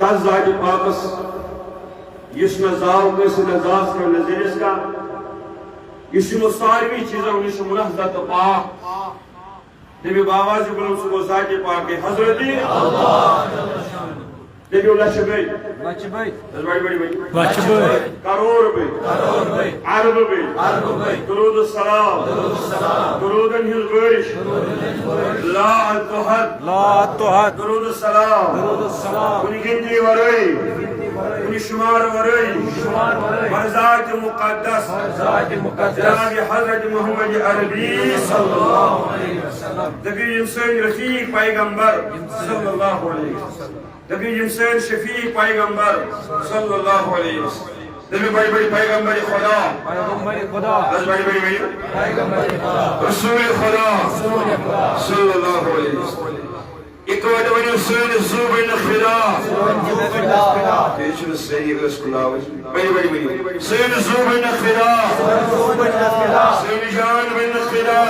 تس ذات پاکس اس نہ زاو کس نہ ذات کا نظریس کا اس ساروی چیزوں نش منزہ تو پاک نبی بابا جی بلند سو ذات پاک حضرت دیکھو لچھ بھائی بڑی بڑی بھائی کروڑ بھائی عرب بھائی درود السلام درود ہند بارش لا توحد درود السلام کنی گنتی ورائی کنی شمار ورائی برزات مقدس جناب حضرت محمد عربی صلی اللہ علیہ وسلم نبی انسان رفیق پیغمبر صلی اللہ علیہ وسلم نبی انسان شفیق پیغمبر صلی اللہ علیہ وسلم نبی بڑی بڑی پیغمبر خدا بڑی بڑی رسول خدا صلی اللہ علیہ وسلم ایک وقت ونیو سین زو بین خدا تیچن صحیح رسول اللہ بڑی بڑی سین زو بین خدا سین جان بین خدا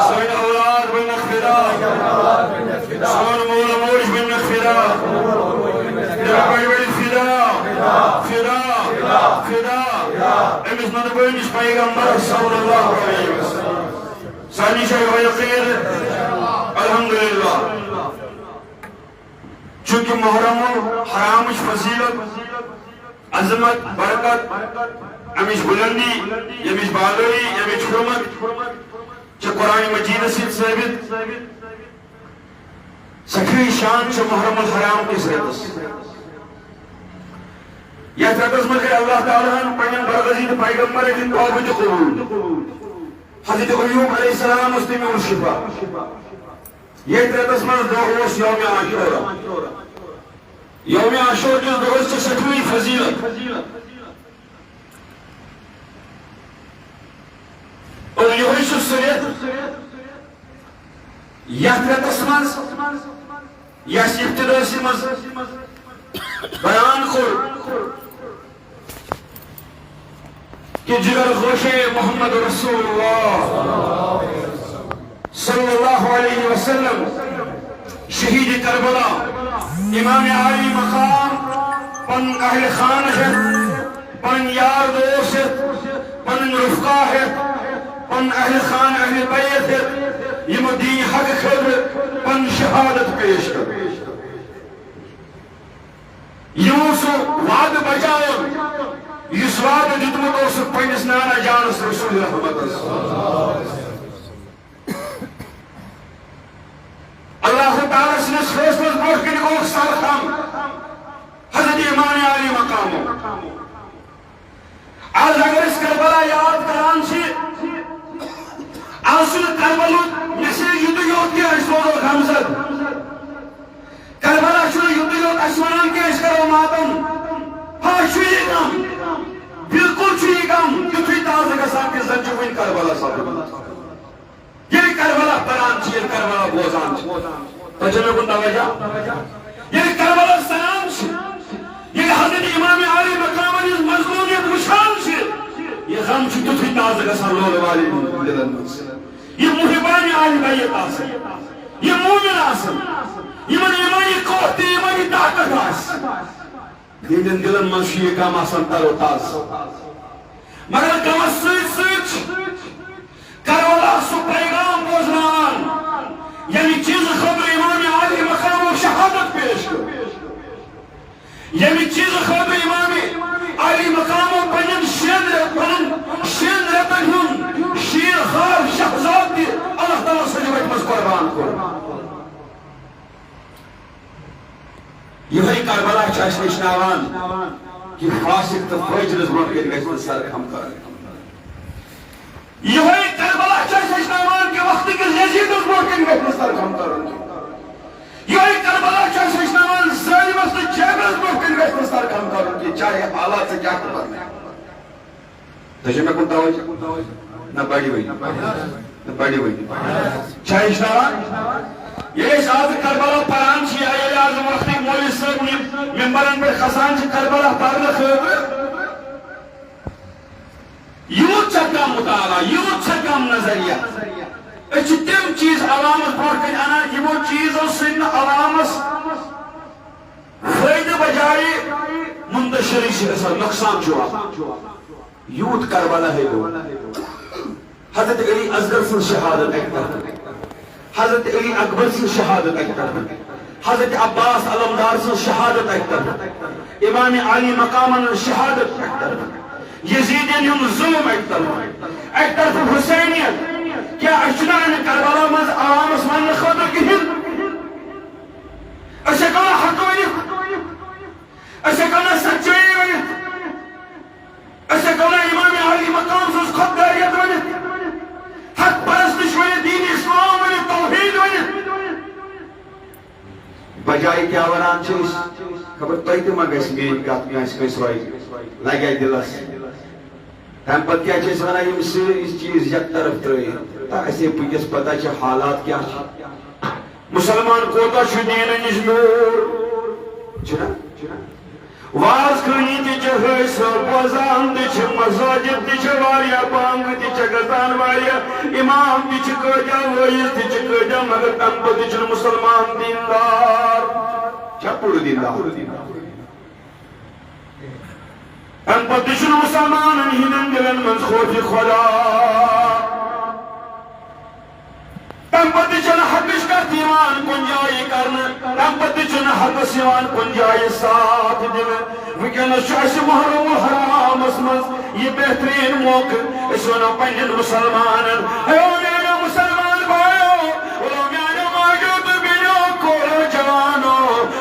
سین اولاد بین خدا سین مولا موش بین خدا بڑی بڑی خدا امس من بینش پیغمبر صلی اللہ علیہ وسلم سانی شاہ ویقیر الحمدللہ چونکہ محرم حرامش فضیلت عظمت برکت امش بلندی یمش بالوی یمش حرمت چھ قرآن مجید سے ثابت سکری شان چھ محرم الحرام کس رتس یہ رتس مگر اللہ تعالیٰ پنن برگزید پیغمبر دن توبت قبول حضرت ایوب علیہ السلام مسلم الشفا یہ رتس من دعوش یوم عاشورہ یوم عاشور جس دعوش سے سکری فضیلت اور یہ سریت یہ رتس من یہ ابتدائی مز بیان کر کہ جگر خوش محمد رسول اللہ صلی اللہ علیہ وسلم شہید کربلا امام عالی مقام پن اہل خان ہے پن یار دوست ہے پن رفقا ہے پن اہل خان اہل بیت ہے یہ دین حق خبر پن شہادت پیش کر یوسف وعد بجاؤ اس وعد دیتمت اس پنس نانا جانس رسول رحمت اللہ تعالیٰ سنس فیصلت بوٹ کے لئے سرخم حضرت امام علی مقام آج اگر اس کربلا یاد کران سے آسل کربلا نسل یدیوت کی اشوال غمزد کربلا شروع یدیوت اشوالان کی اشکر و ماتم شوئی کم بالکل شوئی کم یدوی تازہ کسان کے زنجوین کربلا صاحب یہ کربلا پران چیئر کربلا بوزان چیئر تجھے کو توجہ یہ کربلا سلام چیئر یہ حضرت امام علی مقام علیہ مضمونیت مشان چیئر یہ غم چیئر یدوی تازہ کسان لول والی دلن یہ محبانی علی بیت آسن یہ مومن آسن یہ من ایمانی کوہتی ایمانی طاقت آسن دین دلن منشی کام آسان تر و تاز مگر کم سوچ کرولا سو پیغام بوزنان یعنی چیز خبر امام علی مقام و شہادت پیش کر یعنی چیز خبر امام علی مقام و پنن شین رتن ہن شیر خار شہزاد دی اللہ تعالیٰ سجوت مز قربان کر یہی کربلا چاہش نشناوان کہ فاسق تو فوجرز بروٹ کے گئے سر ہم کر یہی کربلا چاہش نشناوان کہ وقت کے یزید بروٹ کے گئے سر ہم کر یہی کربلا چاہش نشناوان ظالم است جیبرز بروٹ کے گئے سر ہم کر کہ چاہے حالات سے کیا کرنا ہے تجھے میں کنتا ہوئی نہ بڑی ہوئی چاہے نشناوان یہ شاہد کربلا پران چی آئی آزم وقتی مولی صاحب ممبران پر خسان چی کربلا پرد خوب یوں چکا مطالعہ یوں چکا نظریہ اچھ تم چیز علامت پڑھ کر انا یہ وہ چیز اور سن علامت منتشری سے گژھان نقصان چھُ واتان یوت کربلا ہے گوٚو حضرت علی اصغر سٕنٛز شہادت اکہِ طرفہٕ حضرت علی اکبر سٕنٛز شہادت اکہِ طرفہٕ حضرت عباس علمدار سٕنٛز شہادت اکہِ طرفہٕ امام علی مقامن ہٕنٛز شہادت اکہِ طرفہٕ یزیدین ہُنٛد ظلم اکہِ طرفہٕ حسینیت کیا اَسہِ چھُنہ اَمہِ کربلا منٛز عوامس وننہٕ خٲطرٕ کِہیٖنۍ أسۍ ہٮ۪کو نہٕ حق ؤنِتھ أسۍ ہٮ۪کو نہٕ سچٲیی ؤنِتھ أسۍ ہٮ۪کو نہٕ امام علی مقام سٕنٛز خۄدداریت ؤنِتھ حق پرستش ونِتھ دین اسلام ونِتھ توحید ونِتھ بجائے کیا ونان چھِ أسۍ خبر تۄہہِ تہِ ما گژھِ میٲنۍ کتھ کٲنٛسہِ کٲنٛسہِ روزِ لگہِ دِلس تمہِ پتہٕ کیٛاہ چھِ أسۍ ونان یِم سٲری چیٖز یک طرف ترٲیِتھ تہٕ اَسے پٕکِس پتہ چھِ حالات کیٛاہ چھِ مسلمان کوتاہ چھُ دیٖنہٕ نِش دوٗر چھُنا واز خٲنی تہِ چھِ حٲصِل بوزان تہِ چھِ مساجد تہِ چھِ واریاہ بانٛگہٕ تہِ چھِ گژھان واریاہ امام تہِ چھِ کٲتیاہ وٲعظ تہِ چھِ کٲتیاہ مگر تمہِ پتہٕ چھُنہٕ مُسلمان دیندار چھا پوٗرٕ دیندار تمہِ پتہٕ چھُنہٕ مُسلمانن ہٕنٛدٮ۪ن دِلن منٛز خوفِ خۄدا تمہِ پتہٕ چھنہٕ حقٕچ کتھ یِوان کُنہِ جایہِ کرنہٕ تمہِ پتہٕ چھُنہٕ حقس یِوان کُنہِ جایہِ ساتھ دِنہٕ وٕنکٮ۪نس چھُ اَسہِ محرم الحرامس منٛز یہِ بہتریٖن موقعہٕ أسۍ ونو پننٮ۪ن مُسلمانن اے میانیو مُسلمان بایو میانیو ماجیو تہٕ بیٚنیو کورو جوانو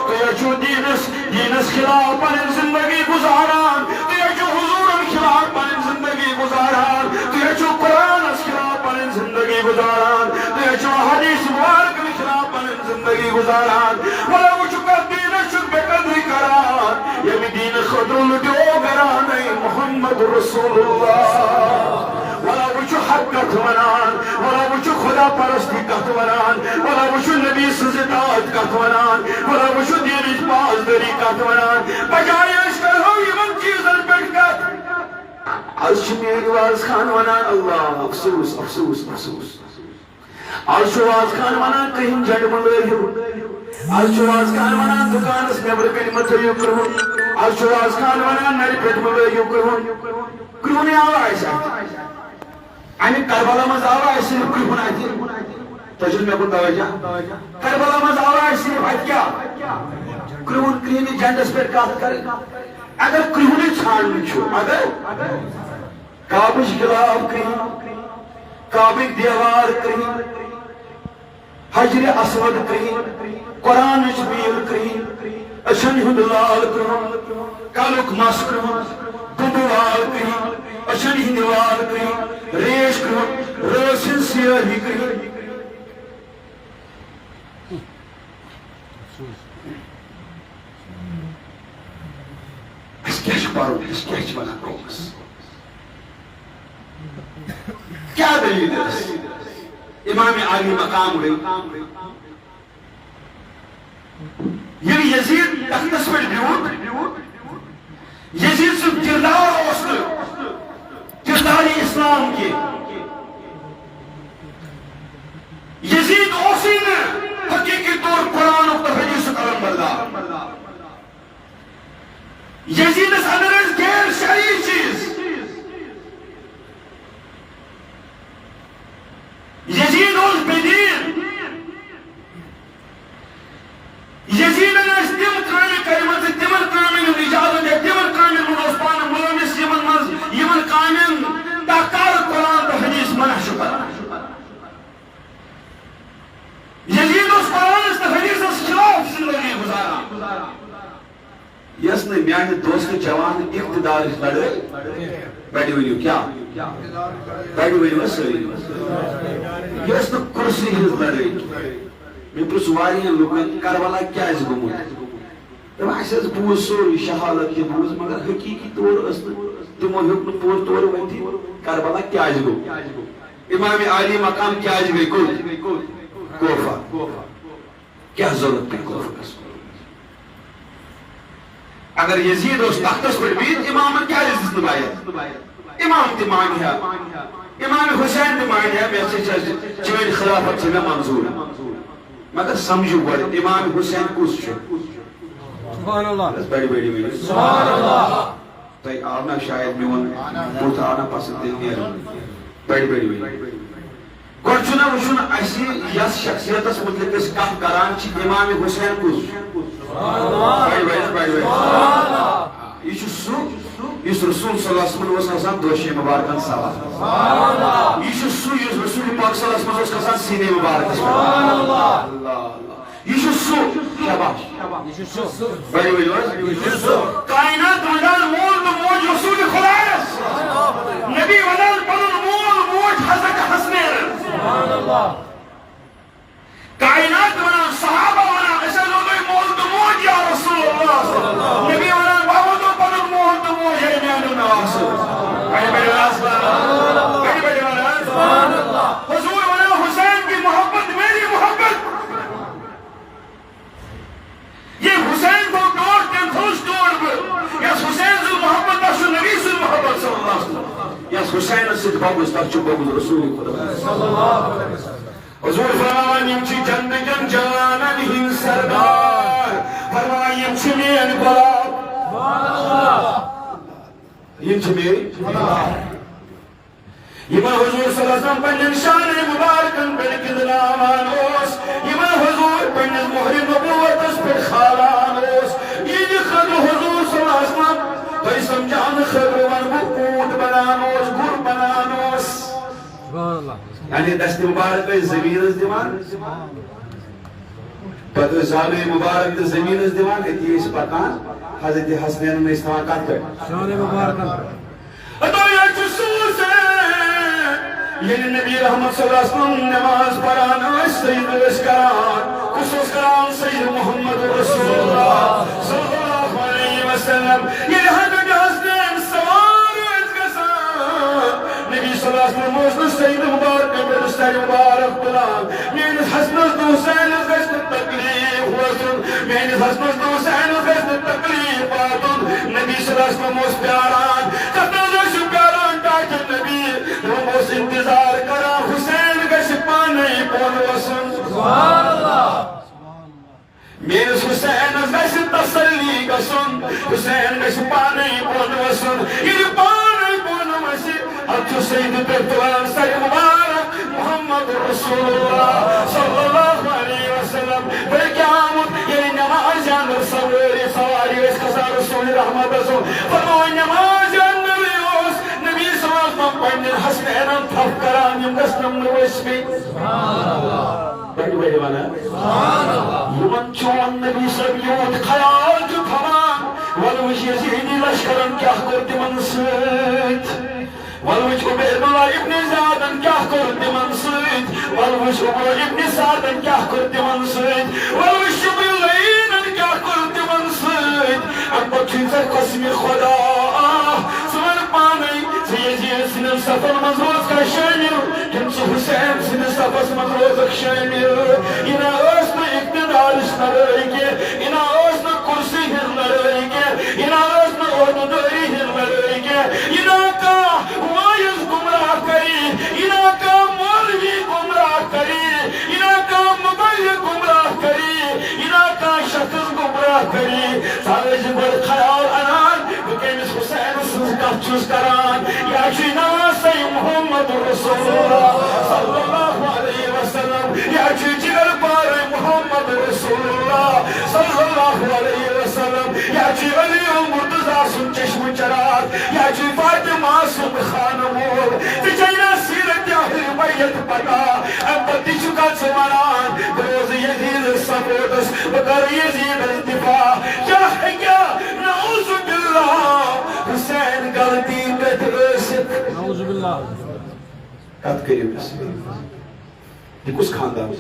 تُہۍ چھِو دیٖنس خلاف پنٕنۍ زندگی گُزاران تُہۍ چھِو حضوٗرن خلاف پنٕنۍ زندگی گُزاران تُہۍ چھِو قرآنس خلاف پنٕنۍ زندگی گُزاران تُہۍ چھِو حدیث مبارکن خلاف پنٕنۍ زندگی گُزاران وَلہٕ وٕچھِو کتھ دیٖنس چھُکھ بے قدری کران ییٚمہِ دیٖنہٕ خٲطرٕ لُٹیو گرانٕے محمد رسول اللہ وَلہٕ وٕچھِو حق کتھ ونان وَلہٕ وٕچھِو خدا پرستی کتھ ونان وَلہٕ وٕچھِو نبی سٕنٛز اطاعت کتھ ونان وَلہٕ وٕچھِو دیٖنٕچ پاسدٲری کتھ ونان بجایے أسۍ کرہو یِمن چیٖزن پٮ۪ٹھ کتھ آز چھِ میٲنۍ واز خان ونان اللہ افسوس افسوس افسوس آز چھُ واز خان ونان کہیں جڈ مہ لٲگِو آز چھُ واز خان ونان دُکانس نٮ۪برٕ کنہِ مہ تھٲیِو کرٛہُن آز چھُ واز خان ونان نرِ پٮ۪ٹھ مہ لٲگِو کرٛہُن کرٛہُنٕے آو اَسہِ اتہِ امہِ کربلا منٛز آو اَسہِ صرف کرٛہُن اتہِ تۄہہِ چھُو مےٚ کُن توجہ کربلا منٛز آو اَسہِ صرف اتہِ کیٛاہ کرٛہُن کرٛہنہِ جنڈس پٮ۪ٹھ کتھ کرٕنۍ اگر کرٛہُنٕے ژھانڈُن چھُ اگر کعبٕچ غلاف کرٛہِنۍ کعبٕکۍ دیوار کرٛہِنۍ حجرِ اسود کرٛہِنۍ قرآنٕچ میٖل کرٛہِنۍ أچھن ہُنٛد لال کرٛہُن کلُک مس کرٛہُن دُبہٕ وال کرٛہِنۍ أچھن ہٕنٛدِ وال کرٛہِنۍ ریش کرٛہُن رٲژ ہٕنٛز سیٲہی کرٛہِنۍ أسۍ کیٛاہ چھِ پرُن أسۍ کیٛاہ چھِ ونان قومس کیٛاہ دٔلیٖل ٲس امام علی مقام گٔے ییٚلہِ یزیٖد تختس پٮ۪ٹھ بیوٗٹھ یزیٖد سُنٛد کِردار اوس نہٕ کِردارِ اسلام کینٛہہ یزیٖد اوسُے نہٕ حقیٖقی طور قرآنُک تہٕ حدیثُک علمبردار یزیٖدس اندر ٲسۍ غیر شرعی چیٖز یزیٖد اوس بے دیٖن یزیٖدن ٲسۍ تِم کامہِ کَرِمَژٕ تِمن کامٮ۪ن ہُنٛد اِجازت یا تِمن کامٮ۪ن منٛز اوس پانہٕ مُلوِث یِمن منٛز یِمن کامٮ۪ن تحقار قرآن تہٕ حدیث منع چھُ کران یزیٖد اوس قرآنس تہٕ حدیثس خلاف زندگی گُزاران یۄس نہٕ میانہِ دوستہٕ جوان اقتدارٕچ لڑٲے بڑِ ؤنِو کیٛاہ بڑِ ؤنِو سٲری یۄس نہٕ کُرسی ہٕنٛز لڑٲے مےٚ پرُژھ واریاہن لُکن کربلا کیٛازِ گوٚمُت دپان اَسہِ حظ بوٗز سورُے شہادت تہِ بوٗز مگر حقیٖقی طور ٲس نہٕ تِمو ہیوٚک نہٕ پوٗرٕ طور ؤنتھٕے کربلا کیٛازِ گوٚو امام علی مقام کیٛازِ گٔے کوفہ کیٛاہ ضروٗرت پیٚیہِ کوفہ گژھُن اگر یزیٖد اوس تختس پٮ۪ٹھ بِہِتھ امامن کیٛازِ دِژ نہٕ بیعت امام تہِ مانہِ ہا امام حُسین تہِ مانہِ ہا مےٚ ہسا چھِ چٲنۍ خلافت چھِ مےٚ منظوٗر مگر سمجھِو گۄڈٕ امام حُسین کُس چھُ سبحان اللہ بڑی بڑی بڑی سبحان اللہ تھی آو نا شاید میون بوت آو نا پسند دل بڑی بڑی بڑی گوڑ چھنا وچھن اسی یس شخصیتس متعلق اس کم کران چھ امام حسین کس بڑی بڑی بڑی بڑی یہ سو اس رسول صلی اللہ علیہ وسلم was آسان دوشی مبارکن سوا یہ سو اس رسول پاک صلی اللہ علیہ وسلم was آسان سینے مبارکن سوا یہ سو شباش بڑی بڑی کائنات ودال مول موج رسول خلاص نبی ودال پنن مول موج حضرت حسنین کائنات ودال صحابہ ودال اسے لوگوی مول موج یا رسول اللہ نبی ودال بابدو پنن مول موج ہے نیانو نواسو بڑی بڑی آسمان بڑی بڑی آسمان حضور ودال حسین کی محبت میری محبت یہ حسین کو ڈور کن تھوش ڈور بر یس حسین ذو محبت بخشو نبی ذو محبت صلی اللہ علیہ وسلم یس حسین صد بابوز تخچو بابوز رسول خدا صلی اللہ علیہ وسلم حضور فرمان یم چی جند جن جانن ہن سردار فرمان یم چی مین گلاب یم چی مین یمن حضور صلی اللہ علیہ وسلم پنجن شان مبارکن بلکن نامانوس یمن حضور پنجن مہر نبوت اس پر خالانوس یہ خد حضور صلی اللہ علیہ وسلم تو سمجھان خبر ون بکوٹ بنانوس گر بنانوس یعنی دست مبارک زمین از دیوان پتر زامن مبارک زمین از دیوان اتی اس پکان حضرت حسنین نے استعمال کرتے شان مبارک اتو یا جسوس یعنی نبی رحمت صلی اللہ علیہ وسلم نماز پڑھانا سید اسکران خصوص کران سید محمد رسول اللہ صلی اللہ علیہ وسلم یعنی حضرت حسنین سوار ازگسان نبی صلی اللہ علیہ وسلم موزن سید مبارک برستر مبارک بلان میرے حسنس دو حسین ازگسن تکلیف وزن میرے حسنس دو حسین ازگسن تکلیف آتن نبی صلی اللہ علیہ وسلم موز پیاران قطر دو پیاران ڈاکر نبی موز انتظار کرا حسین گش پانے پون وسن سبحان اللہ میرے حسین گش تسلی گسن حسین گش پانے پون وسن یہ پانے پون وسن اتو سید پرتوان سر مبارک محمد رسول اللہ صلی اللہ علیہ وسلم بلکہ آمد یہ نماز جاندر سواری اس خزار رسول رحمت رسول فرموئی نماز جاندر نبی صلی اللہ علیہ وسلم پنجن حسنینن تھپ کران یم گسنم نوشمی بڑی بڑی وانا یمن چون نبی صلی اللہ علیہ وسلم خیال جو تھمان ولوش یزیدی لشکرن کیا کرتی من سیت ولوش عبید اللہ ابن زیادن کیا کرتی من سیت ولوش عمر ابن سعدن کیا کرتی من سیت ولوش شبیلینن کیا کرتی من سیت اکبر چیزر قسم خدا سمن پانی سیزی سنن سفر مزروز کا شامل کمس حسین سنن سفر مزروز کا شامل اینا اسم اقتدار اشترائی کے اینا اسم کرسی ہرلرائی کے اینا اسم عہدداری ہرلرائی کے اینا کا وائز گمراہ کری اینا کا مولوی گمراہ کری اینا کا مبلغ گمراہ کری اینا کا شخص گمراہ کری سارے جبر خیال انان بکیمس حسین سنکا چوز کران یا چی نواسی محمد رسول اللہ صلی اللہ علیہ وسلم یا چی جگر پار محمد رسول اللہ صلی اللہ علیہ وسلم یا چی علی مرتضی سن چشم چراغ یا چی فاطمہ سن خانمور تجینا سیرت اہل بیت پتا امبتی چکا سمانان بروز یزید سپورتس بکر یزید انتفاع کیا ہے کیا نعوذ باللہ حسین غلطی پہ رسد نعوذ باللہ قد کریم حسین یہ کس خاندان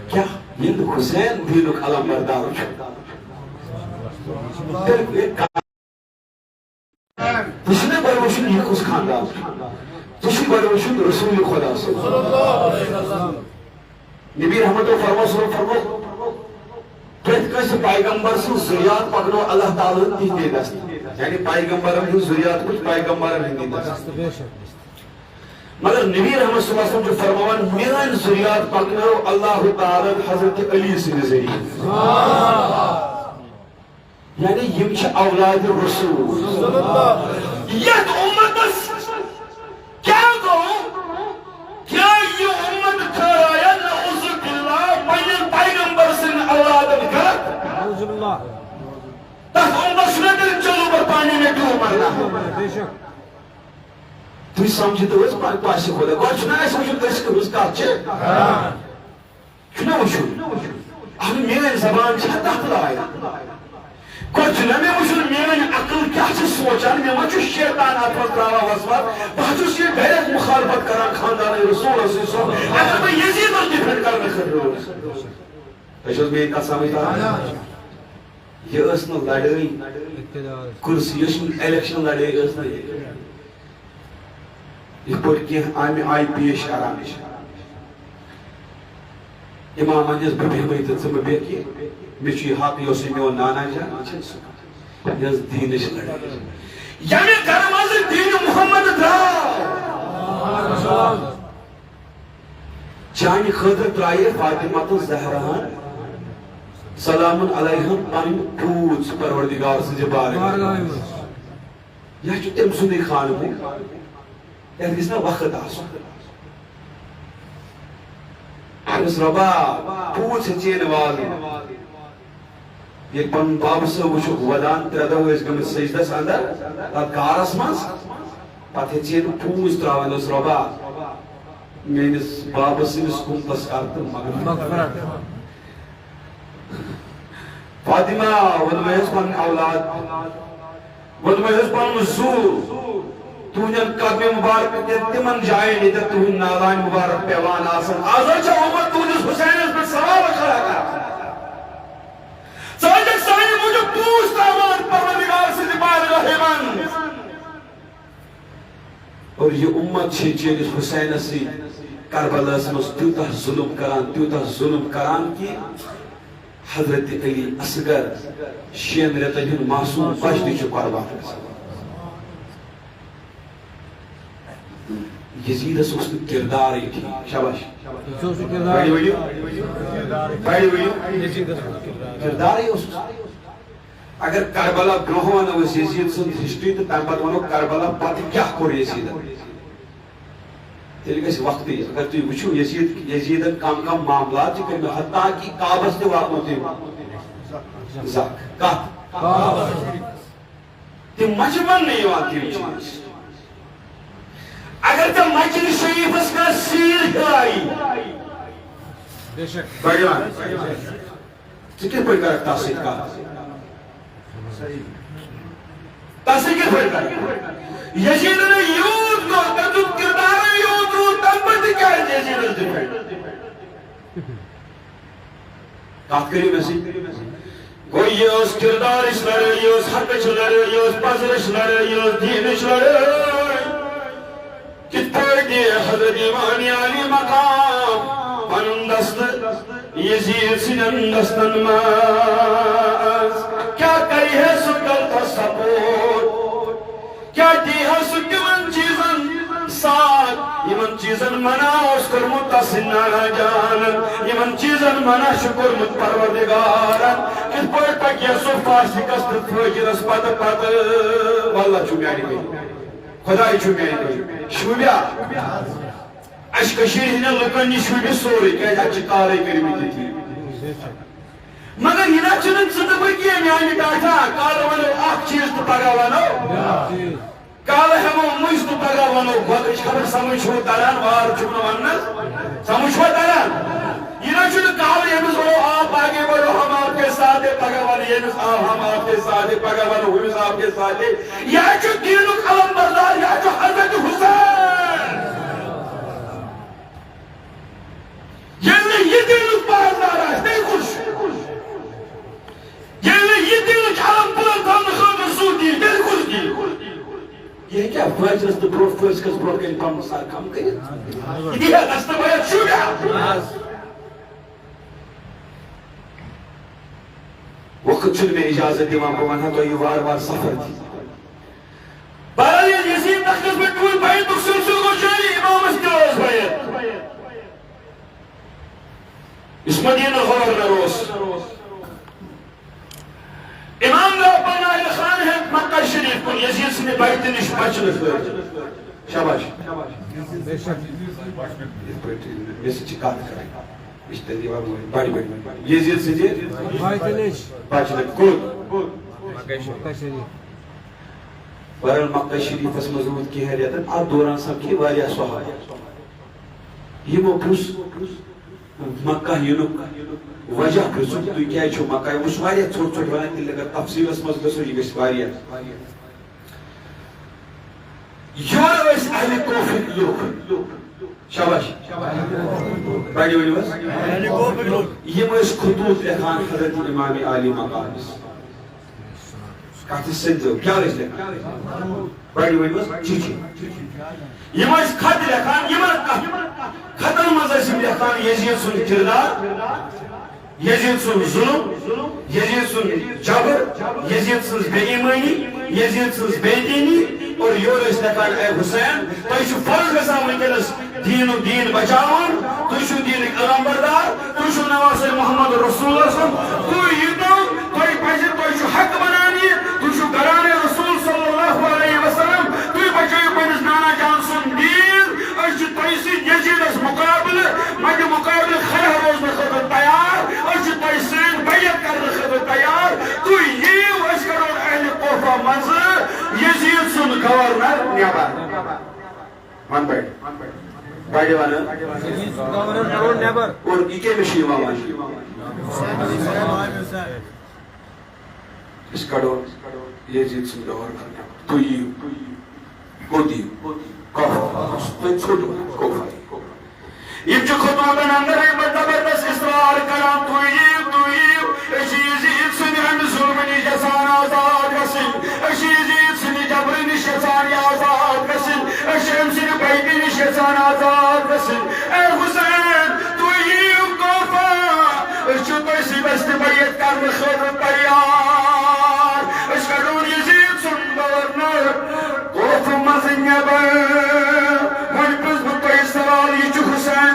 کیا ہند حسین دینک علم بردار تشنے بروشن یہ کس خاندان تشنے بروشن رسول خدا صلی اللہ علیہ وسلم نبی رحمت و فرمو پرت کس پیغمبر سے ذریات پکنو اللہ تعالیٰ دی دست یعنی پیغمبرم ہی ذریات کچھ پیغمبرم ہی دست مگر نبی رحمت صلی اللہ علیہ وسلم جو فرموان میران ذریات پکنو اللہ تعالیٰ حضرت علی سے ذریعہ یعنی یم چھ اولاد رسول یت امتس کیا گو کیا یہ امت کھرایا نعوذ باللہ پنن پیغمبر سن اولادن غلط نعوذ باللہ تس امت سنتر چلو بر پانی میں کیوں مرنا بے شک تھی سمجھتے ہوئے پاک پاسی خدا گوڑ چھنا ہے سمجھو کس کات چھے چھنا وشو ہمیں میرے زبان چھا تحت لایا گوڑ چھنا میں وشو میرے عقل کیا چھے سوچان میں مچو شیطان آتوات راوا وزوات بہتو سی بیرک مخالفت کران خاندان رسول اللہ صلی اللہ علیہ وسلم اگر میں یزید اور ڈیفنڈ کرنے خطر ہو ایشوز میں ایک سمجھتا یہ اسنا لڑائی کرسی اسنا الیکشن لڑائی اسنا یہ پوٹ کی آمی آئی پیش کران امام انجز ببی بیت سے ببی کی مچی حق یوسی میو نانا جان یز دینش لڑائی یعنی گرماز دین محمد دراؤ جانی خطر ترائیے فاطمہ زہران سلام علیہم پانی پوچ پروردگار سے جبار یہ جو تم سنی خانمو یعنی کس نا وقت آسو اس ربا پوچھ چین والی یہ پن باب سے وچو ودان تردہ ہوئے اس گمت سجدہ ساندر تات کارس مانس پتہ چین پوچھ تراوان اس ربا میں اس باب سے اس کمتس کارتا مغفرت فاطمہ ودمہز پن اولاد ودمہز پن مزور تُہنٛدٮ۪ن قدمہِ مُبارک تِمن جاین ییٚتٮ۪ن تُہُنٛد نالانہِ مُبارک پیوان آسن آز چھا امت تُہنٛدِس حُسینس پٮ۪ٹھ سوال کھڑا کران ژٕ ٲسکھ سانہِ موٗجوٗب پوٗژھ تراوان پروردگار سٕنٛدِ بارگاہہِ منٛز اور یہ امت چھِ چٲنِس حُسینس سۭتۍ کربلاہس منٛز تیوٗتاہ ظُلم کران کہ حضرت علی اصغر 6 رٮ۪تن ہُنٛد معصوٗم بچہٕ تہِ چھُ قربان گژھان یزید اس کردار ہی تھی شاباش بڑی ویڈیو کردار ہی اس اگر کربلا برونٛہہ ونو أسۍ یزید سٕنٛز ہسٹری تہٕ تمہِ پتہٕ ونو کربلا پتہٕ کیاہ کوٚر یزیدن تیٚلہِ گژھِ وقتٕے اگر تُہۍ وٕچھِو یزیدن کم معاملات چھِ کٔرمٕتۍ حتیٰ کہِ کعبس تہِ واتنو تٔمۍ زکھ کتھ تِم ما چھِ وننہٕ یِوان تِم چیٖز اگر تو مسجد شریفس کا سیل ہلائی بڑھوان تو کس پر کرک تاثیر کا تاثیر کس پر کرک یزید نے یود کو تجد کردار یود رو تنبت کیا ہے یزید اس دفعہ کات کری میں سی کوئی یہ اس کردار اس لڑے یہ اس حق اس لڑے یہ اس پذر اس لڑے یہ اس دین اس لڑے کت پڑی حضرت امام علی مقام پنن دست یزید سنن دستن ماز کیا کری ہے سکل تا سپورٹ کیا دی ہے سکمن چیزن ساتھ یمن چیزن منا اس کر متصنہ جانن یمن چیزن منا شکر مت پروردگارن کت پڑی پکی صفا شکست فجر اس پت واللہ چومیانی گئی خدای چومیانی گئی شوبیا اش کشیر ہن لکن نش شوبی سوری کہ اچ کارے کرمی تھی مگر ہنا چنن زندگی میانی ڈاٹا کال ونو اخ چیز تو پگا ونو کال ہمو مجھ تو پگا ونو گوش خبر سمجھ ہو تران وار چون ونس سمجھ ہو تران ہنا چن کال یمس ہو آپ آگے بڑھو ہم آپ کے ساتھ پگا ون یمس ہم آپ کے ساتھ پگا ونو ہمس آپ کے ساتھ یا چھ دین قلم بردار یا چھ حضرت حسین یہ دین بردار ہے نہیں خوش یہ دین قلم بردار خاطر سودی دل خوش دی یہ کیا فیصلہ تو بروف فیصلہ بروف کے پام سار کام کرے یہ دست باید شوگا وقت چل میں اجازت دیوان کو ونہا تو یہ وار سفر تھی بہرحال یزید تختص میں کوئی بھائی تو سلسل کو چاہیے امام اسکراز بھائی اس مدینہ غور نروس امام نے یزید سٕنٛدِ بچتہِ نِش بچنہٕ خٲطرٕ شاباش مےٚ سۭتۍ چھِ کتھ کرٕنۍ یہِ چھِ تیٚلہِ یِوان بڑِ یزید سٕنٛدِ بچنہٕ کوٚت بہرحال مکہ شریفس منٛز روٗد کینٛہہ رٮ۪تن اتھ دوران سپدے واریاہ صحابہ یِمو پرُژھ مکہ یِنُک وجہ پرٛژھُکھ تُہۍ کیٛازِ چھِو مکہ یِمو چھُ واریاہ ژوٚٹ ژوٚٹ ونان تیٚلہِ اگر تفصیٖلس منٛز گژھو یہِ گژھِ واریاہ یورٕ ٲسۍ اہلِ کوفٕکۍ لُکھ شاباش بڑِ ؤنِو حظ یِم ٲسۍ خطوٗط لیکھان حضرت امام عالی مقامس کتھ سنزو کیا ٲسۍ لیکھان بڑِ ؤنِو حظ چِٹھِ یِم ٲسۍ خط لیکھان یِمن خطن منٛز ٲسۍ یِم لیکھان یزید سُنٛد کردار یزید سُنٛد ظلم یزید سُنٛد جبر یزید سٕنٛز بے ایمٲنی یزید سٕنٛز بے دینی اور یور ٲسۍ لیکھان اے حسین تۄہہِ چھُ فرض گژھان وٕنکیٚنس دیٖنُک دیٖن بچاوُن تُہۍ چھِو دیٖنٕکۍ علمبردار تُہۍ چھِو نواز محمد رسول تُہۍ ییٖتو تۄہہِ پزِ تۄہہِ چھُ حق بنان یہِ تُہۍ چھِو گرانہِ رسول صلی اللہ علیہ وسلم تُہۍ بچٲیِو پننِس نانا جان سُنٛد دیٖن أسۍ چھِ تۄہہِ سۭتۍ یزیدس مُقابلہٕ وۄنۍ مُقابلہٕ کھڑا روزنہٕ خٲطرٕ تیار أسۍ چھِ تۄہہِ سۭتۍ بیعت کرنہٕ خٲطرٕ تیار تُہۍ یِیِو أسۍ کرو اہلِ کوفہ منٛزٕ یزید سُنٛد گورنر نیبر ون بڑِ بڑِ ون اور یہِ کٔمِس چھُ یِوان وننہٕ أسۍ کڑو یزید سُنٛد گورنر نیبر تُہۍ یِیِو کوٚت یِیِو تُہۍ ژھوٚٹو کوفہ یِم چھِ خطوٗطن انٛدر زبردست اصرار کران تُہۍ یِیِو أسۍ چھِ یزید سٕنٛدِ امہِ ظُلمہٕ نِش یژھان آزاد گژھٕنۍ أسۍ چھِ یزید سٕنٛدِ جبرٕ نِش یژھان آزاد گژھٕنۍ أسۍ چھِ أمۍ سٕنٛدِ بیعتہِ نِش یژھان آزاد گژھٕنۍ اے حسین تُہۍ یِیِو کوفہ أسۍ چھِ تۄہہِ سۭتۍ اَسہِ تہِ بیعت کرنہٕ خٲطرٕ تیار أسۍ کڑون یزید سُنٛد گورنر کوفہ منٛزٕ نیبر وۄنۍ پرٛژھٕ بہٕ تۄہہِ سوال یہِ چھُ حسین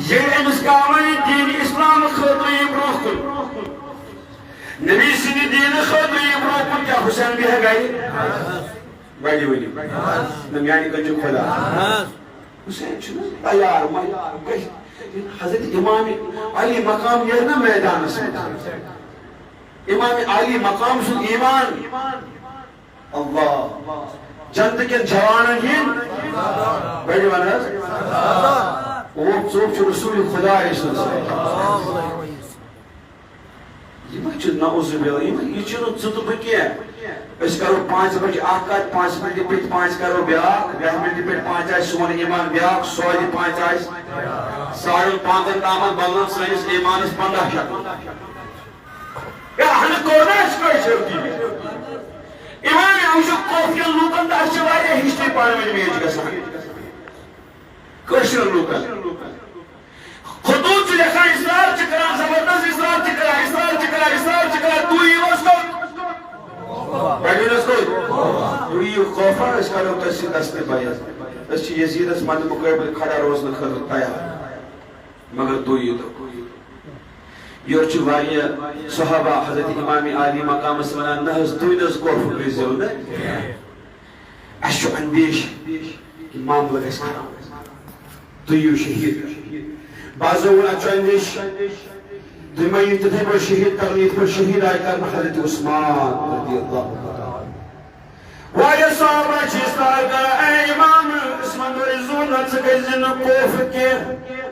ییٚلہِ أمِس کامے دیٖنہِ اسلام خٲطرٕ یہِ برٛونٛہہ کُن نبی سٕنٛدِ دیٖنہٕ خٲطرٕ یہِ برٛونٛہہ کُن کیٛاہ حسین بیٚہہِ گرِ بڑِ ؤنِو نہ میانہِ کٔنۍ چھُ خۄدا حسین چھُنہٕ تیار حضرت امام علی مقام نیرِ نا میدانس منٛز امام علی مقام سُنٛد ایمان اللہ جنتہٕ کٮ۪ن جوانن ہِنٛدۍ بڑِ ون حظ اوپ ژوٚپ چھُ رسول خۄداے سٕنٛز یہ ما چھُ نعوذ باللہ یہ چھُنہٕ ژٕ تہٕ بہٕ کینٛہہ أسۍ کرو 5 بجے اکھ کتھ 5 مِنٹہِ پٮ۪ٹھ 5 کرو بیٛاکھ 10 مِنٹہِ پٮ۪ٹھ 5 آسہِ سون ایمان بیٛاکھ 5 آسہِ 5:30 تامتھ بدلن سٲنِس ایمانس 15 شکل ہنہٕ کوٚر نہٕ اَسہِ کٲشُر امام موٗجوٗب کوفین لوٗکن تہٕ اَسہِ چھِ واریاہ ہسٹری پانہٕ ؤنۍ میچ گژھان کٲشرٮ۪ن لوٗکن خطوٗط چھِ لیکھان اصرار چھِ کران زبردست اصرار چھِ کران تُہۍ یِیِو حظ تُہۍ یِیِو کوفہ أسۍ کرو تۄہہِ سۭتۍ اَسہِ تہِ بیعت أسۍ چھِ یزیدس منٛز مُقابلہٕ کھڑا روزنہٕ خٲطرٕ تیار مگر تُہۍ ییٖتو یورٕ چھِ واریاہ صحابہ حضرت امام عالی مقامس ونان نہ حظ تُہۍ نہ حظ کوفہ گٔژھۍزیو نہٕ اَسہِ چھُ اندیش کہِ معاملہٕ گژھِ خراب تُہۍ یِیِو شہیٖد بعضو ووٚن اَتھ چھُ اندیش تُہۍ مہ یِیِو تِتھٕے پٲٹھۍ شہیٖد کرنہٕ یِتھ پٲٹھۍ شہیٖد آیہِ کرنہٕ حضرت عثمان رضی اللہ واریاہ صحابہ چھِ اصرار کران اے امام عثمان ژٕ گٔژھزِ نہٕ کوفہ کینٛہہ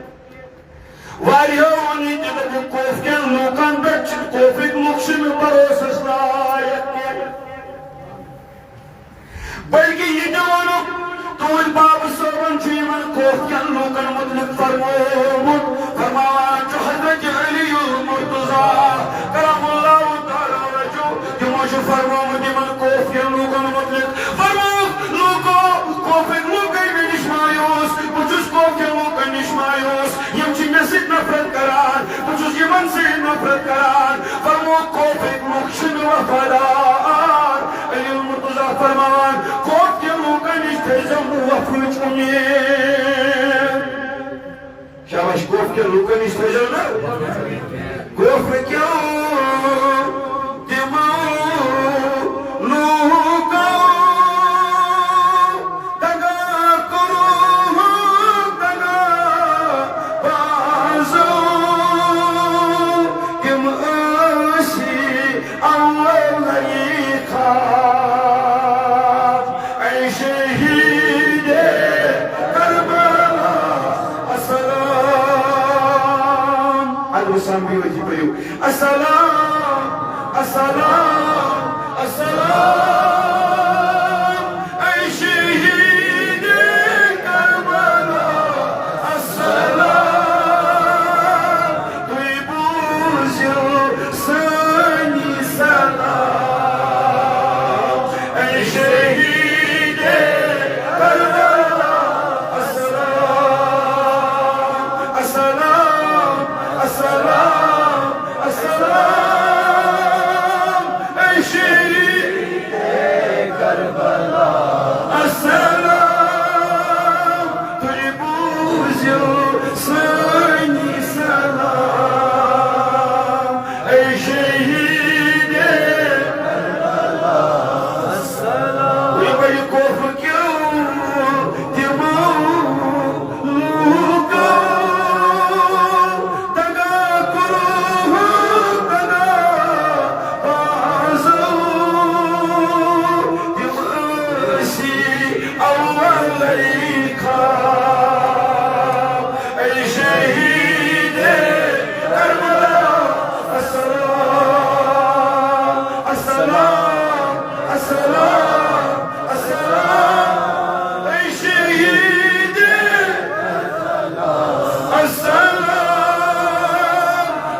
واریاہو ووٚن یہِ تہِ دوٚپُکھ کوفہ کٮ۪ن لوٗکن پٮ۪ٹھ چھِ کوفٕکۍ لُکھ چھِنہٕ بروسس لایق کینٛہہ بلکہِ یہِ تہِ ووٚنُکھ تُہنٛدۍ بابہٕ صٲبن چھُ یِمن کوفہ کٮ۪ن لوٗکن مُتعلق فرمومُت فرماوان چھُ حضرت علی المرتضیٰ کرم اللہ تعالیٰ وجہہ تِمو چھُ فرمومُت یِمن کوفہ کٮ۪ن لوٗکن مُتعلق فرمووُکھ لوٗکو کوفٕکۍ لوٗکھ گٔے مےٚ نِش مایوٗس بہٕ چھُس کوفہ کٮ۪ن لوٗکن نِش مایوٗس یِم چھِ مےٚ سۭتۍ نفرت کران بہٕ چھُس یِمن سۭتۍ نفرت کران فرمووُکھ کوفٕکۍ لوٗکھ چھِنہٕ وفادار علی المرتضیٰ فرماوان کوفہ کٮ۪ن لوٗکن نِش تھٲیزیو وفرٕچ اُمید شاباش کوفہ کٮ۪ن لوٗکن نِش تھٲیزیو نہٕ کوفہ کٮ۪و تِمو السلام السلام السلام اے شہید کربلا السلام تُوی بوزیو سانی سلام اے شہید کربلا السلام السلام السلام السلام اے شہید کربلا السلام تُوی بوزیو سانی سلام اے شہید کربلا السلام تُوی بڑی کفر کیوں تمو لوکو دگا کرو دگا بازو تمسی اولی خواب اے شہید کربلا السلام السلام السلام السلام اے شہید کربلا السلام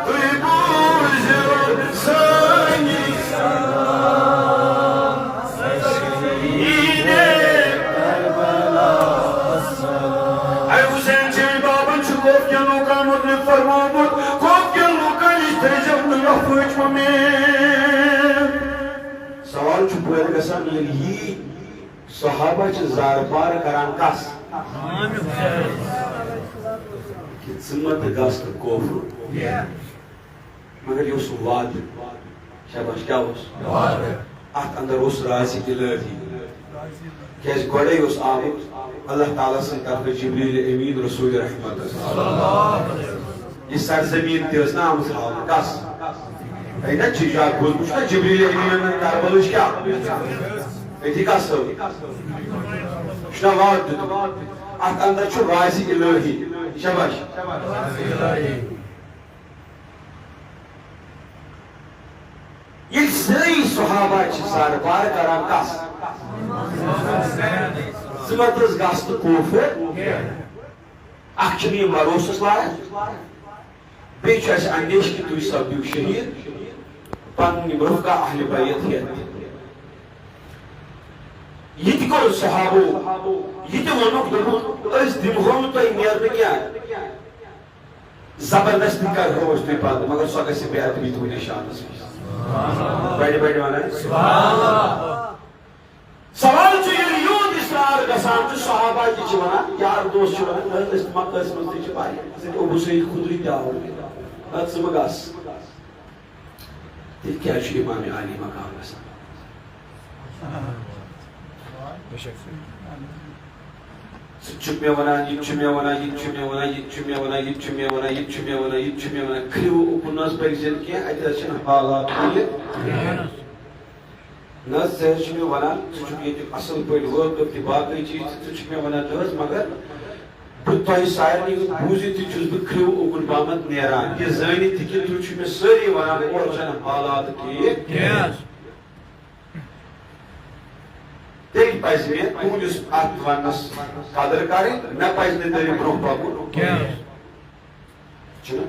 تُوی بوزیو سانی سلام اے شہید کربلا السلام اے حسین چین بابن چھ کوف کیا لوکان مطلب فرمامت کوف کیا لوکان اشتری جب نیا فوچ ممین سوال چھ پوید گسان لگی صحابہ چھ زارپار کران کس کہ ژمت گست کوفر مگر یہ اس وعد شاباش کیا اس ات اندر اس راضی الہی کیاز گوڑے اس آمد اللہ تعالیٰ سے طرف جبریل امین رسول رحمت یہ سرزمین تی اس نام تھاون کس اینا چیزا گوز مجھنا جبریل امین کربلش کیا ایتی کس ہو مجھنا وعد دیتو ات اندر چھو راضی الہی شاباش یہ سری صحابہ چھ زارپار کران کس زمتس گست کوفر اخچنی مروسس لائق بیچ اس اندیش کی توی سبیو شہید پنی مرفقہ اہل بیت ہے یہ تی کور صحابو یہ تی ونوک دلوک اس دمہون تو نیرنے کیا ہے زبردستی کر روش توی پاند مگر سو کسی بیعت بھی تو نشان اس کی بیٹھے بیٹھے وانا ہے سوال چھو یہ یود اسرار گسان چھو صحابہ کی چھوانا یار دوست چھوانا اس مکہ اس مزدی چھپائی ابو سعید خدری کیا ہو گیا ات سمگاس دیکھ کیا چھو امام علی مقام گسان چھپ میں وانا یہ چھپ میں وانا یہ چھپ میں وانا یہ چھپ میں وانا یہ چھپ میں وانا یہ چھپ میں وانا یہ چھپ میں وانا کھلیو اپناس پر زن کیا ایتا چھن حالات ہوئے ناز زہر چھپ میں وانا چھپ یہ اصل پر ورک اپنی باقی چیز چھپ میں وانا ناز مگر بتائی سائرنی بوزی تی چوز بکھلیو اپن بامت نیران یہ زینی تھی کہ تو چھپ میں سری وانا اور چھن حالات کی تیل پائز میں پولیس آت وانس قادر کاری نہ پائز نے تیری بروح پاکو چنا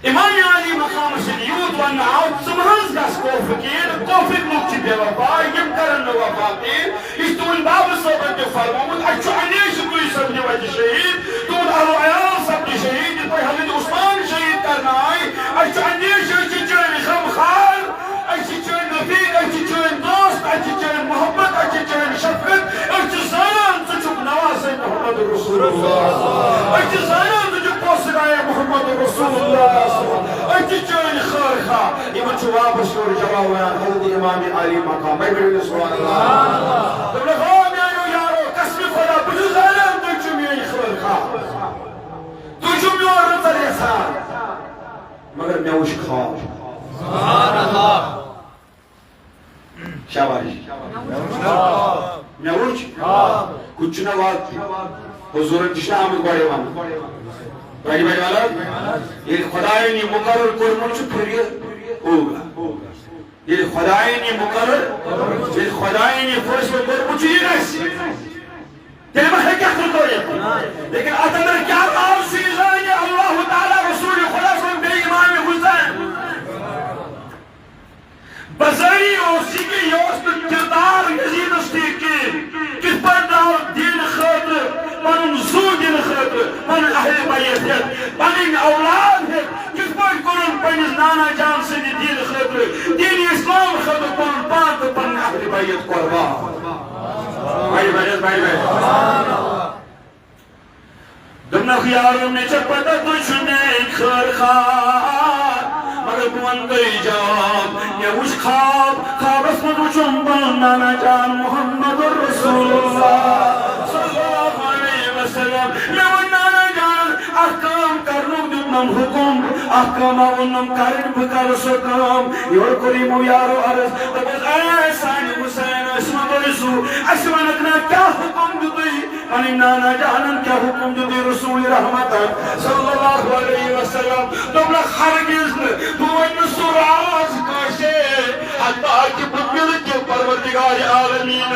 امام علی مقام سے یود وانا آوت سمہنز گاس کوفکیر کوفک مکچی بے وفا یم کرن وفاقیر اس تون باب صحبت کے فرمامت اچھو انیش کوئی سبنی وجہ شہید تون اہل عیال سبنی شہید کوئی حضرت عثمان شہید کرنا آئی اچھو انیش اچھی چوئن غم خار اچھی چوئن نفیق اچھی چوئن دوست اچھی چوئن محبت اچھی چوئن شفقت اچھی زانان سچک نواز محمد رسول اللہ اچھی زانان سچک پوسگائے محمد رسول اللہ اچھی چوئن خارخا یہ منچو واپس اور جواب بیان حضرت امام علی مقام بھائی بڑی سبحان اللہ تم نے خواب یارو یارو قسم خدا بجو زانان تجھو میری خارخا تجھو میور رضا احسان مگر میں وش خواب سبحان اللہ شاباش میں وچ کچھ نہ وقت حضور جشنا آمد بڑے وانا بڑی بڑی والا یہ خدای نے مقرر کرمت پھر یہ ہوگا یہ خدای نے مقرر یہ خدای نے فیصلہ کرمت یہ نہیں تیمہ ہے کیا خطوریت لیکن اتنا کیا راو سیزانی اللہ تعالی رسول خدا صلی بے ایمان حسین بزاری اوسی کی یوست کردار یزید استیقی کس پر داو دین خطر من زو دین خطر من اہل بیت ہے من اولاد ہے کس پر کرن پنیز نانا جان سے دین خطر دین اسلام خطر پن پانت پن اہل بیت قربان بھائی بھائی بھائی بھائی دمنا خیاروں نے چپتا تجھ نے خیر خار مگر بون گئی جواب یہ اس خواب اس میں تجھم نانا جان محمد رسول اللہ صلی اللہ علیہ وسلم یہ وہ نانا جان احکام کرنو دنم حکم احکام آونم کرن بکر سکام یور کریمو یارو عرض تبز اے سانی حسین اسم برسو اسمانکنا کیا حکم دوئی منی نانا جانن کیا حکم دوئی رسول رحمتن صلی اللہ علیہ وسلم دبلا خرگز دوئن سراز کاشے حتی کہ بمل کے پروردگار عالمین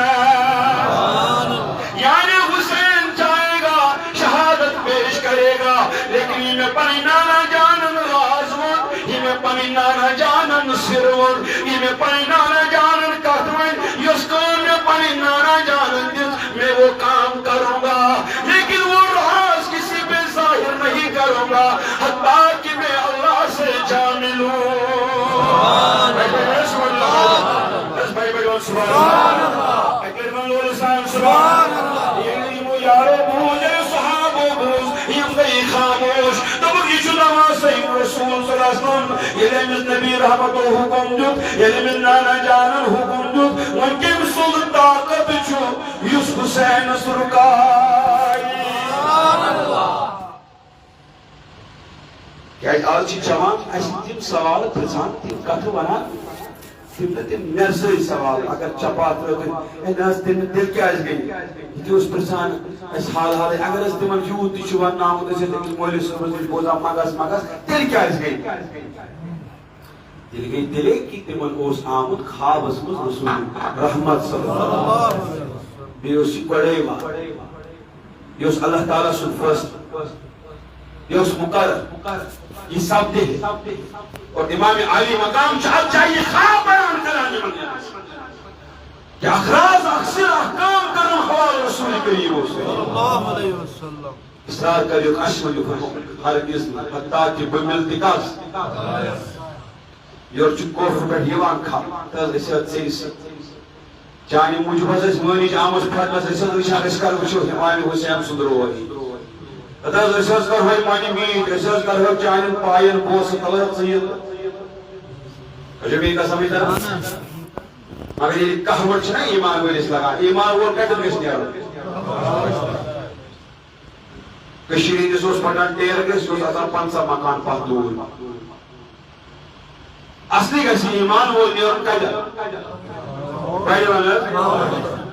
یعنی حسین جائے گا شہادت پیش کرے گا لیکن یہ میں پنی نانا جانن رازون یہ میں پنی نانا جانن سرون یہ میں پنی نانا جانن کتوین یس کام میں پنی نانا جانن دن میں وہ کام کروں گا لیکن وہ راز کسی پہ ظاہر نہیں کروں گا حتیٰ کہ میں اللہ سے جا ملوں سبحان اللہ اکبر من لسان سبحان اللہ یہ علم یارو بوجھ صحابو بوجھ یہ گئی خاموش تب کی چنما سید رسول صلی اللہ علیہ وسلم یہ علم نبی رحمت و حکم جد یہ علم نانا جانن حکم جد ان کے مسل طاقت چھو یس حسین سرکائی سبحان اللہ کیا آج چی جوان ایسی تیم سوال پرسان تیم کتو بنا تم مرزی سوال اگر چپات رکھیں اینا تم دل کیا اس گئی یہ اس پرسان اس حال حال اگر اس تم یوت چوان نام سے تم مولی سمجھ بوزا مگس دل کیا اس گئی دل گئی دلے کی تم اس آمد خواب اس رسول رحمت صلی اللہ علیہ وسلم بیوسی بڑے وا یہ اللہ تعالیٰ سن فرست یہ اس مقرر یہ سب دے اور امام علی مقام چاہیے خواب بیان کرانے من کہ اخراز اکثر احکام کرنا حوال رسول کریم صلی اللہ علیہ وسلم اصرار کر یک اشم لکھن ہر قسم حتیٰ کہ بملتی کاز یور چھ کوفر پر یوان کھا تاز اسیت سیس چانی موجب حضرت مونی جامس پھرمس اسیت وشان اسکر وشو امام حسین سندروہی تاز اسیت کر ہوئی مانی میٹ اسیت کر ہوئی چانی پائن بوس طلب سید جب کا سمجھتا مگر یہ کہوٹ چھنا ایمان ویلس لگا ایمان وہ کٹن گس نیارو کشیری جسوس پٹان تیر گس جوس اتر 50 مکان پاس دور اصلی گس ایمان وہ نیارو کٹن بھائی وانا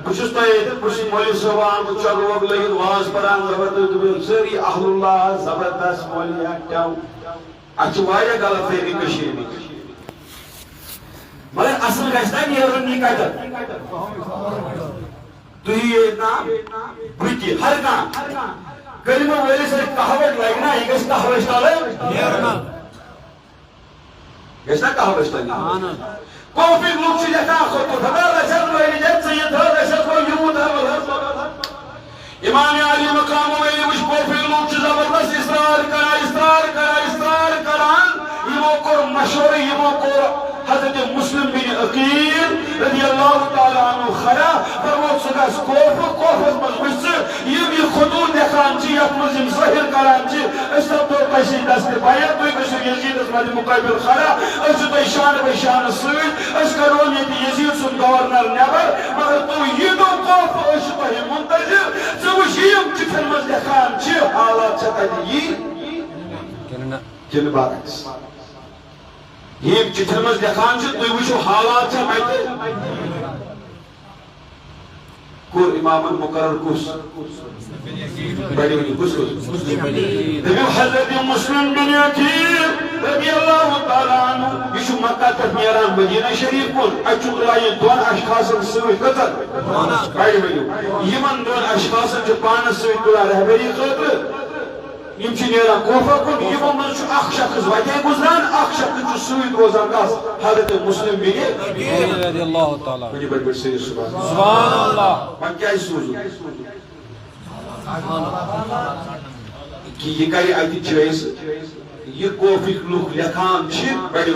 بچس تایت بچس مولی صبحان بچک وق لگید واز پران زبردست سری اہل اللہ زبردست مولی اکتاو اچھ وایا غلط فیری کشیری مگر اصل گشتا نیرون نہیں کہتا تو یہ نام بھٹی ہر کام کلمہ ویلی سے کہاوٹ لگنا یہ گشتا کہاوشتا لے نیرون گشتا کہاوشتا نہیں کوفی لوگ سے جتا خود تو خدا رشد ویلی جت سید ہر رشد کو یمود ہے امام علی مقام ویلی وش کوفی لوگ سے زبردست اصرار کران یہ کو مشہور یہ کو حضرت مسلم بن عقیل رضی اللہ تعالیٰ عنہ خرا فرمود سگاس کوفت مجمس یہ خطور دیکھان چی اپنزم ظاہر کران چی اس طرح تو پیسی دست باید توی کشور یزید اس مدی مقابل خرا اس تو شان بشان سوید اس کرون یہ یزید سن گورنر نیبر مگر تو یہ دو کوف اس تو منتظر سوش یہ چکن مز دیکھان چی حالات چکا دی کن بارکس یہ چٹھن مز دیکھان چھ تُہۍ وٕچھِو حالات چھا مےٚ کور امام المقرر کس بڑی ہوئی کس حضرت مسلم بن عقیل رضی اللہ تعالیٰ عنہ یہ مکہ تک نیران مدینہ شریف کن اچھو لائن دون اشخاصن سوئی قطر بڑی ہوئی یمن دون اشخاصن جو پانس سوئی تلا رہبری خطر یم چھ نیران کوفہ کن یمو من چھ اخ شخص وجہ گزران اخ شخص چھ سوئی روزان کاس حضرت مسلم بن عقیل رضی اللہ تعالیٰ بڑی بڑی بڑی سید سبحان اللہ من کیا سوزو کہ یہ کئی آتی جائز یہ کوفک لوگ لکھان چھ بڑی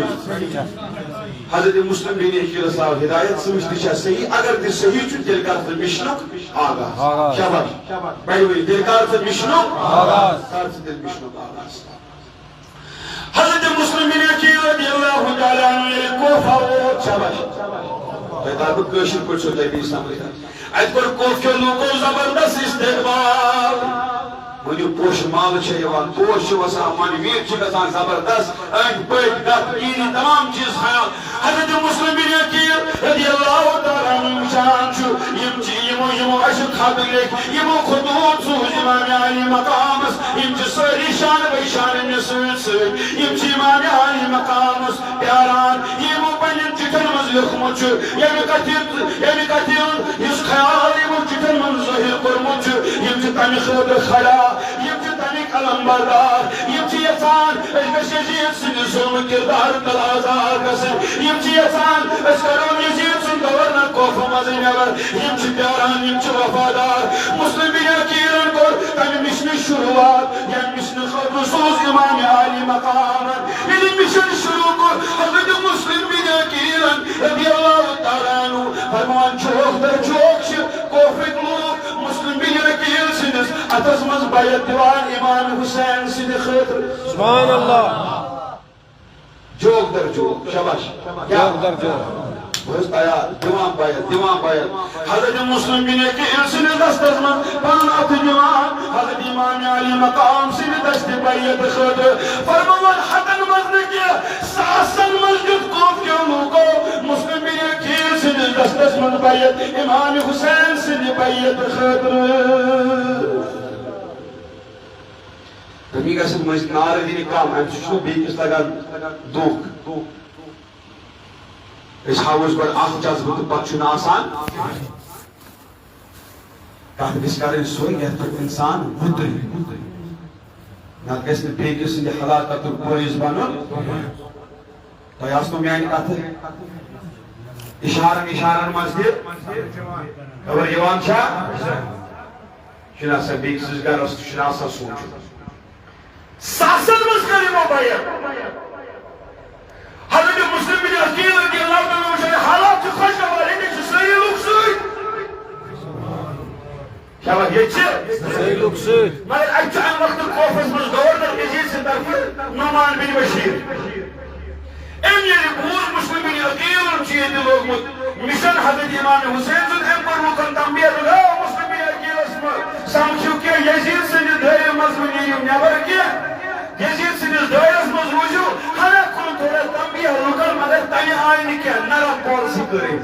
حضرت مسلم بن عقیل صاحب ہدایت سمجھتی چھ صحیح اگر تی صحیح چھ دل کار مشنک آغاز شاباش بڑی ہوئی دل کار مشنک آغاز دل مشنک آغاز حضرت مسلم بن عقیل رضی اللہ تعالیٰ عنہ کوفہ و شاباش پیدار کو کشر پر چھوٹا بھی سامنے ات پر کوف کے لوگوں زبردست استقبال ونیو پوش مال چھے یوان پوش وسا مانی ویر چھے گزان زبردست این پیٹ گت اینی تمام چیز خیال حضرت مسلم بن عقیل رضی اللہ تعالیٰ عنہ شان چھو یمو عشق خاطر لیک یمو خطوط سوز امام علی مقامس یم چھ سری شان بیشان نسویت سویت یم چھ امام علی مقامس پیاران یمو پنین چٹن مز لکھمو چھو یمی کتیون اس خیال یمو چٹن من ظاہر کرمو چھو یم چھ تمی خبر خلا یم چھ تمی قلم بردار یم چھ یسان اس یزید سن ظلم کردار تل آزار کسر یم چھ یسان اس کرون یزید سن گورنر کوفہ مزین اگر یم چھ پیاران یم چھ وفادار مسلم بن عقیل کور تمی مشن شروعات یم مشن خبر سوز امام علی مقام یعنی مشن شروع کر حضرت مسلم بن عقیل رضی اللہ تعالیٰ عنہ فرمان چوک در چوک چھ کوفک لوگ مسلم بن عقیل سنس اتس مز بیعت دیوان امام حسین سن خطر سبحان اللہ چوک در چوک شباش چوک در چوک بہت آیا دیوان بیعت حضرت مسلم بن عقیل سن دست من پانات دیوان حضرت امام علی مقام سن دست بیعت خطر فرمان حتن مزنگی ساسن مسجد کوف کے لوگو مسلم بن عقیل سن دست من بیعت امام حسین سن بیعت خطر تمی گژھن مٔنٛزۍ نعرٕ دِنہِ کم امہِ سۭتۍ چھُنہٕ بیٚیہِ کِس لگان دھوکہٕ أسۍ ہاوو أسۍ گۄڈٕ اکھ جذبہٕ تہٕ پتہٕ چھُنہٕ آسان کتھ گژھِ کرٕنۍ سُے یتھ پٮ۪ٹھ انسان وُترِ نتہٕ گژھِ نہٕ بیٚیہِ کِس سٕنٛدِ ہلاکتُک بٲعث بنُن تۄہہِ آسنو میانہِ کتھٕ اشارن منٛز تہِ خبر یِوان چھا چھُنہٕ آسان بیٚیہِ سٕنٛدِس گرس تہِ چھُنہٕ آسان سونٛچُن ساسن مز کر یمو بیعت حضرت مسلم بن عقیل رضی اللہ تعالیٰ عنہ حالات چھ خوشگوار یہ ساری لوگ سوئی کیا بات یہ ساری لوگ سوئی مگر اچھا ان وقت کوفس مز گورنر یزید سے طرف نعمان بن بشیر ام یہ بور مسلم بن عقیل چیز لوگ مشن حضرت امام حسین سن ام پر مکن تنبیہ دو مسلم بن عقیل اسم سامچو کہ یزید سے دائر مضمون یہ نیبر کیا یزید سے دائر مضمون ہر کن تھوڑا تنبیہ لکر مگر تنی آئینی کیا نرم پالیسی کرے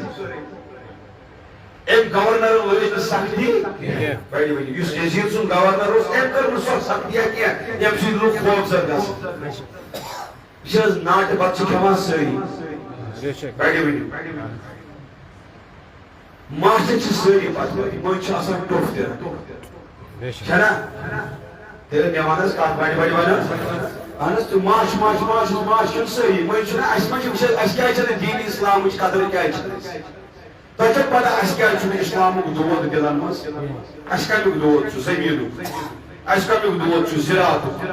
ایک گورنر وجہ سختی بڑی بڑی یس یزید سن گورنر اس ایک کر سختی کیا یم سی لوگ خوف زردست یہ ناٹ بچ کھوان سری بڑی بڑی ماشا چھ سری پتہ من چھ آسان ٹوف دے چھنا تیرے میوانس کات بڑی بڑی ونان اہنس تو ماش کن سری من چھ اس من چھ اس کیا چھ دین اسلام چھ قدر کیا چھ تہ پتہ اس کیا چھ اسلام کو دود دلن مس اس کا دود چھ زمین اس کا دود چھ زراعت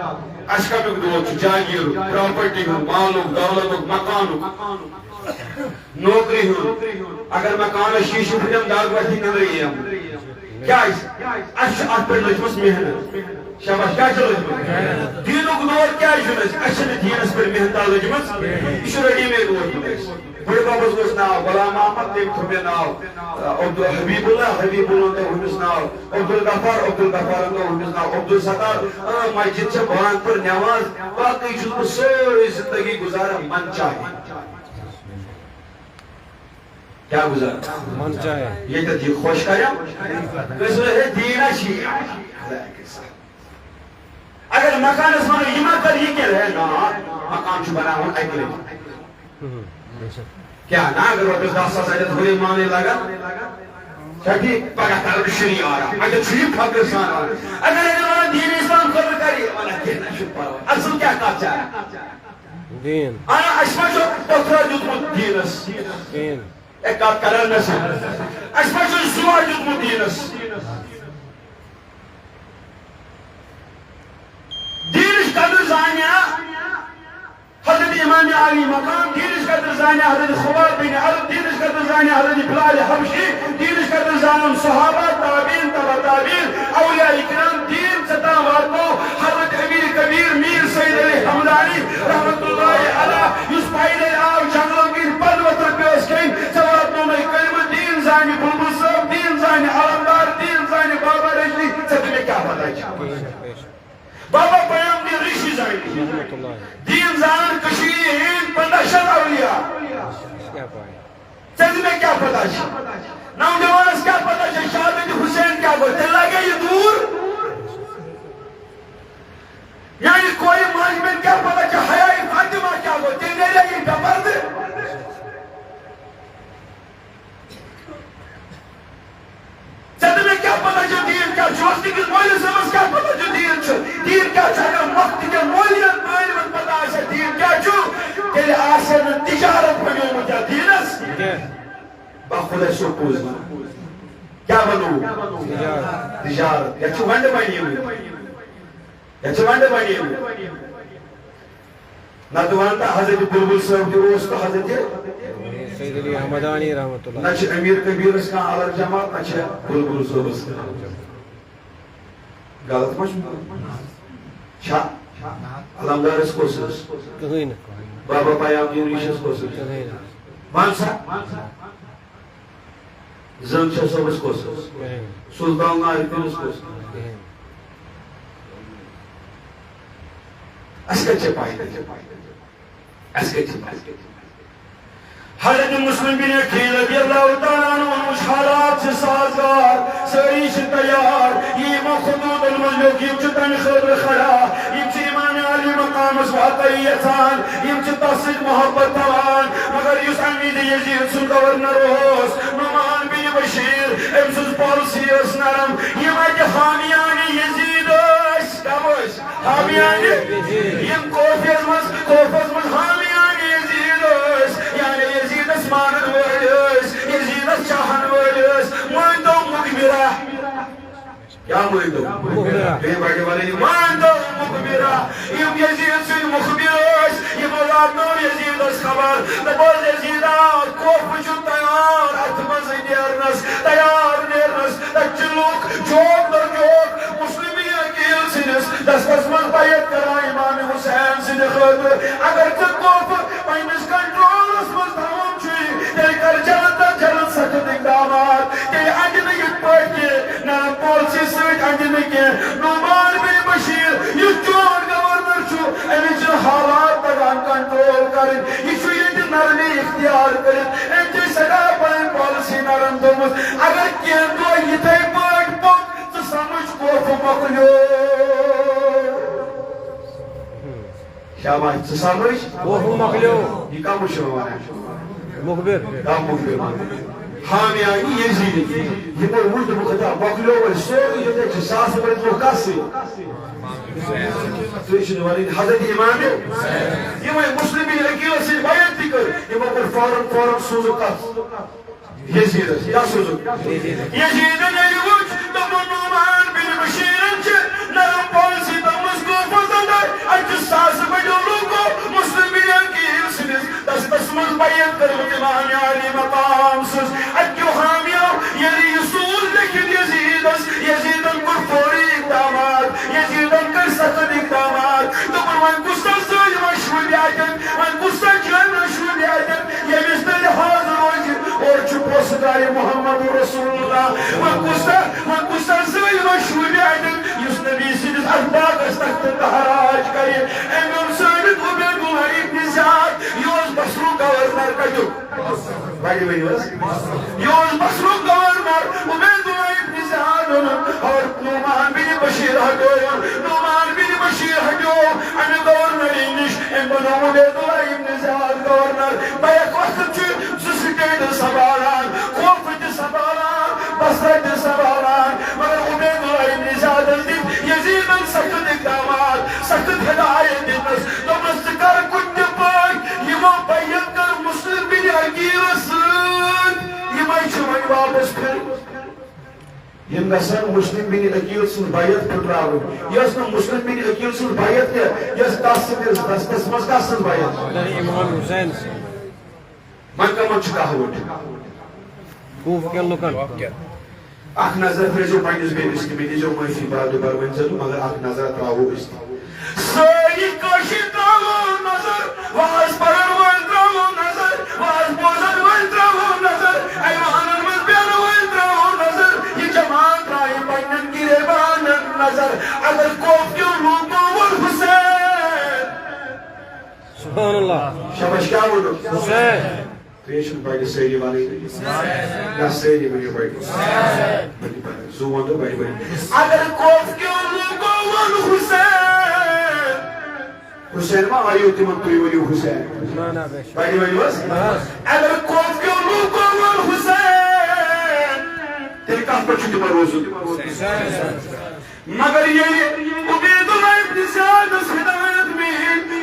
اس کا دود چھ جاگیر پراپرٹی مال دولت مکان نوکری اگر مکان شیشہ پھٹم داغ ورتی نظریم کیا اس ات پر لجمس محنت شاباش کیا لجمس دینک دور کیا اس دینس پر محنت لجمس یہ ریڈی میڈ دور بڑے بابس گوس ناو غلام احمد تم تھو مے ناو حبیب اللہ تو ہمس ناو عبدالغفار تو ہمس ناو عبدالستار مسجد سے بان پر نماز باقی چھس ساری زندگی گزارا من چاہے کیا گزار من چاہے یہ تو دی خوش کریں کس ہے دینا چی اگر مکان اس میں یہ کر یہ کیا ہے نا مکان چھ بنا ہوں اگلے کیا نا اگر وہ 10 سال سے تھوڑی مانے لگا چھٹی پگہ کر شری آ رہا اگر شری پاکستان آ رہا اگر دین اسلام قبول کری وانا کہنا شپا اصل کیا کہتا ہے دین انا اشما جو پتھر دیتمت دینس دین ایک کات کرن نسا اشما جو زوا دیتمت دینس دینش قدر زانیا حضرت امام علی مقام دینش قدر زانیا حضرت خباب بن عرب دینش قدر زانیا حضرت بلال حبشی دینش قدر زانم صحابہ تابعین تبع تابعین اولیاء اکرام دین ستا واتو حضرت امیر کبیر میر سید علی حمدانی رحمت اللہ علیہ یس پائدے آو جنگلوں کی پدوتر پیوس کہیں سواتنوں میں کلمہ دین زانی بلبل صاحب دین زانی علمدار دین زانی بابا رجلی سب میں کیا پتا بابا پیام دی ریشی زانی دین زان کشین پندشن اولیاء چیز میں کیا پتا چی نوجوانس کیا پتا چی شاہد حسین کیا گو دل لگے یہ دور یعنی کوئی مانجمن کیا پتا چی حیائی فاطمہ کیا گو دل لگے یہ دمرد چیز میں کیا پتا چی دین کیا چوستی کس مولی سمجھ کیا پتا چی دین چو دین کیا چاہتا وقت کے مولیت مائلمت پتا آسا دین کیا چو تیلے آسا میں تجارت بنیو مجھا دینس با خدا سو پوزنا کیا بنو تجارت یا چو ونڈ بنی ہوئی یا چو ونڈ بنی ہوئی نہ تو وانتا حضرت بلبل صاحب جو اس کو حضرت سید علی حمدانی رحمت اللہ نہ چھ امیر کبیر اس کا عالر جماعت نہ چھ بلبل صاحب اس کا غلط مجھ شاہ علمدار اس کو سرس کہیں نہ بابا پیام دین ریش اس کو سرس کہیں نہ مانسا زنگ شاہ صاحب اس کو سرس سلطان نارکن اس کو سرس اسکچے پائی اسکچے پائی حضرت مسلم بن عقیل رضی اللہ تعالیٰ عنہ اس حالات سے سازگار سری سے تیار یہ مخدود الملوک یم چتن خبر خلا یم چی امام علی مقام اس واقعیتان یم چی تصد محبت توان مگر یس امید یزید سن گورنر ہوس نمان بن بشیر امسوز پالسی اس نرم یم اجی حامیانی یزید اس کم اس حامیانی یم کوفیز مز حامیانی یزید اس یعنی یزیدس مانن ویلس یزیدس چاہن ویلس ماندو مقبرہ کیا ماندو بے باقی والے ماندو مقبرہ یم یزید سن مخبرس یم اولادنو یزیدس خبر دبول یزیدہ کوف بچو تیار اتمز نیرنس تیار نیرنس تچلوک جوک در جوک مسلمی اکیل سنس دستس من بیت کرا امام حسین سن خطر اگر تکوف پینس کنٹرولس من تمام چوئی تیل کر جلد سکت اقدامات تیل انجنی پاکی نام پولسی سویت انجنی کے نومان بن بشیر یہ جوان گورنر چھو ایمیچ حالات تگان کنٹرول کرن یہ چھو یہ نرمی اختیار کرن ایمیچ سگا پائن پولسی نرم دومس اگر کین دو یہ تے پاک پاک تو سمجھ کوف مقلیو شاباش تو سمجھ کوف مقلیو یہ کام شروع مخبر کام مخبر حامیانی یزید یہ پر ولد مقدع مقلیو والسوق یہ تے ساس برد مقاسی تویشن والین حضرت امام یہ میں مسلمین اکیل سے بیعت دکر یہ پر فورم سوزکات یزید یا سوزک یزید نیوچ دمون نومان بن بشیرن چھ نرم پولسی دمس کو فضندر اچھ ساس بجو لوگو مسلمین اکیل سنس دستس من بیعت کر امام علی مقام سس اچھو حامیو یلی یسول لیکن یزیدن کر فوری اقدامات یزیدن کر سخت اقدامات دمون من کستا سوی مشہولی آجن من کستا جن مشہولی آجن یہ مستر حاضر ہوجن اور چھپو صدای محمد رسول اللہ من کستا سوی مشہولی آجن یس نبی سنس اخباق استخت تحراج کری امام سیدت عبید اللہ ابن زیاد یوز بسرو گورنر کجو بڑی بڑی بس یہ مصروف گورنر عبیداللہ ابن زیاد اور نعمان بن بشیر ہٹو نعمان بن بشیر ہٹو ان گورنر نش ان بنو عبیداللہ ابن زیاد گورنر بیک وقت چھ سسٹیڈ سوالان خوفت سوالان بسرت سوالان مگر عبیداللہ ابن زیاد یزیدن سخت اقدامات سخت ہدایت دیتس تمس کر کچھ پاک یہ بیعت کر مسلم بن عقیل سن یہ چھوئی واپس پھر یم گژھن مسلم بن عقیل سن بیعت پھٹراوٕنۍ یۄس نہٕ مسلم بن عقیل سن بیعت کینٛہہ یۄس تس منٛز کس سٕنٛز بیعت امام حسین وۄنۍ کمن چھُ کہاوت کوف کٮ۪ن لُکن اکھ نظر پھرزیو پننس بیٚنِس تہِ مےٚ دیٖزیو معٲفی بار دُبار ؤنۍزیو مگر اکھ نظر تراوو أسۍ تہِ سٲری کٲشِر تراوو نظر واز پرن وٲلۍ تراوو نظر واز بوزن وٲلۍ تراوو نظر ایوانن منٛز بیٚہنہٕ وٲلۍ تراوو نظر یہ جماعت ترایہِ پننٮ۪ن گریبانن نظر اگر کوف کیو لوٗکو ووٚن حُسین سبحان اللہ شاباش کیٛاہ ووٚنُکھ حسین تریش بڑی سیری والی یا سیری بڑی بڑی زو وندو بڑی بڑی اگر کوف کیوں لوگو ون حسین حسین ما آئیو تیمن توی ولیو حسین بڑی بڑی بس اگر کوف کیوں لوگو ون حسین تیری کہاں پر چھوٹی پر روزو مگر یہ عبیداللہ ابن زیاد ہدایت میں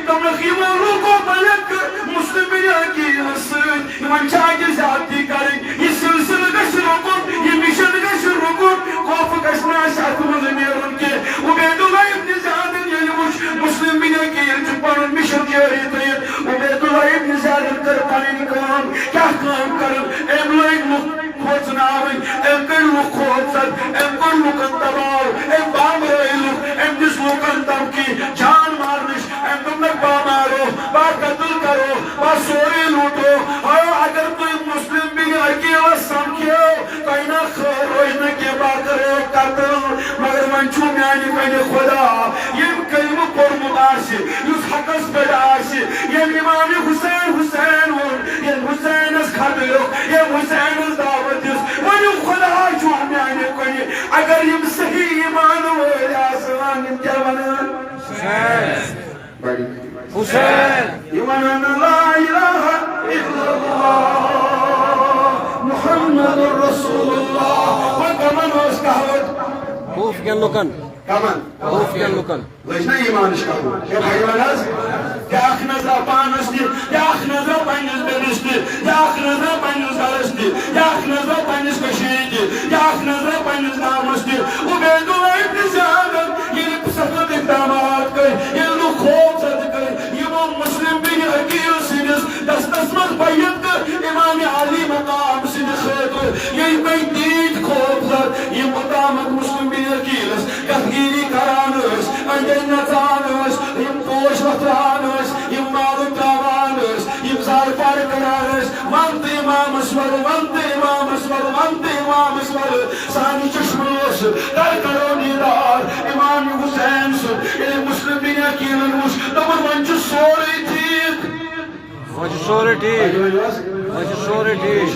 تملقی والوں کو بیعت کر مسلم بن عقیل سن یمن چاہیے زیادتی کریں یہ سلسلہ گژھِ رکن یہ مشن گژھِ رکن خوف گژھِ نہٕ اَسہِ اَتھ منٛز نیرُن کینٛہہ عبیداللہ ابن زیاد ییٚلہِ وُچھ مسلم بن عقیل چھُ پنُن مشن جٲری تھٲیِتھ عبیداللہ ابن زیادن کٔر پنٕنۍ کٲم کیٛاہ کٲم کٔرٕن أمۍ لٲگۍ لُکھ کھوژناوٕنۍ أمۍ کٔرۍ لُکھ کھوژَن أمۍ کوٚر لُکن دباو أمۍ بامرٲے لُکھ أمۍ دِژ لُکن دھمکی جان مارنٕچ أمۍ دوٚپنکھ با مارو با قتل کرو با سورُے لوٗٹو اگر تُہۍ مسلم بن عقیلس سمکھیو تۄہہِ نہ خٲر روزِ نہٕ کینٛہہ با کرو قتل مگر وۄنۍ چھُ میانہِ کَنہِ خۄدا ییٚمۍ کلمہٕ پوٚرمُت آسہِ یُس حقس پٮ۪ٹھ آسہِ ییٚمۍ اِمامِ حُسین حُسین ووٚن ییٚمۍ حُسینس خط لیوٚکھ ییٚمۍ حُسینس دعوت دِژ ؤنِو خۄدا چھُ میانہِ کَنہِ اگر یِم صحیح ایمان وٲلۍ آسان یِم کیٛاہ وَنان حسین یِم وَنان لا اِلٰہَ اِلَّا اللّٰہ محمد رسول اللہ وۄنۍ کَمن ٲس کہاوت کوف کٮ۪ن لُکن کَمن کوف کٮ۪ن لُکن لٔج نا ایمانٕچ کہاوت ہے بھائی وَن حظ بیٛاکھ نظرا پانس تہِ بیٛاکھ نظرا پننِس بیٚنِس تہِ بیٛاکھ نظرا پننِس گرس تہِ بیٛاکھ نظرا پننِس کٔشیٖرِ تہِ بیٛاکھ نظرا پننِس گامس تہِ عبیداللہ ابن زیادن ییٚلہِ سخت اقدامات کٔرۍ ییٚلہِ لُکھ خوف زدٕ کٔرۍ یِمو مسلم بن عقیل سٕنٛدِس دستس منٛز بیعت کٔر امام علی مقام سٕنٛدِ خٲطرٕ ییٚلہِ تۄہہِ تیٖتۍ خوف زد یِم اوٚتامتھ مسلم بن عقیلس کتھگیری کران ٲسۍ أنٛدۍ أنٛدۍ نژان ٲسۍ یِم پوش وۄتھراوان ٲسۍ یِم مالہٕ تراوان ٲسۍ یِم زارٕ پارٕ کران ٲسۍ ون تہٕ امامس ول ون تہٕ امامس ول ون تہٕ امامس ول سانہِ چشمہٕ اوس تۄہہِ کرو دیٖدار امام حُسین سُنٛد ییٚلہِ مسلم بن عقیلن وُچھ دوٚپُن وۄنۍ چھُ سورُے ٹھیٖک وۄنۍ چھُ سورُے ٹھیٖک وۄنۍ چھُ سورُے ٹھیٖک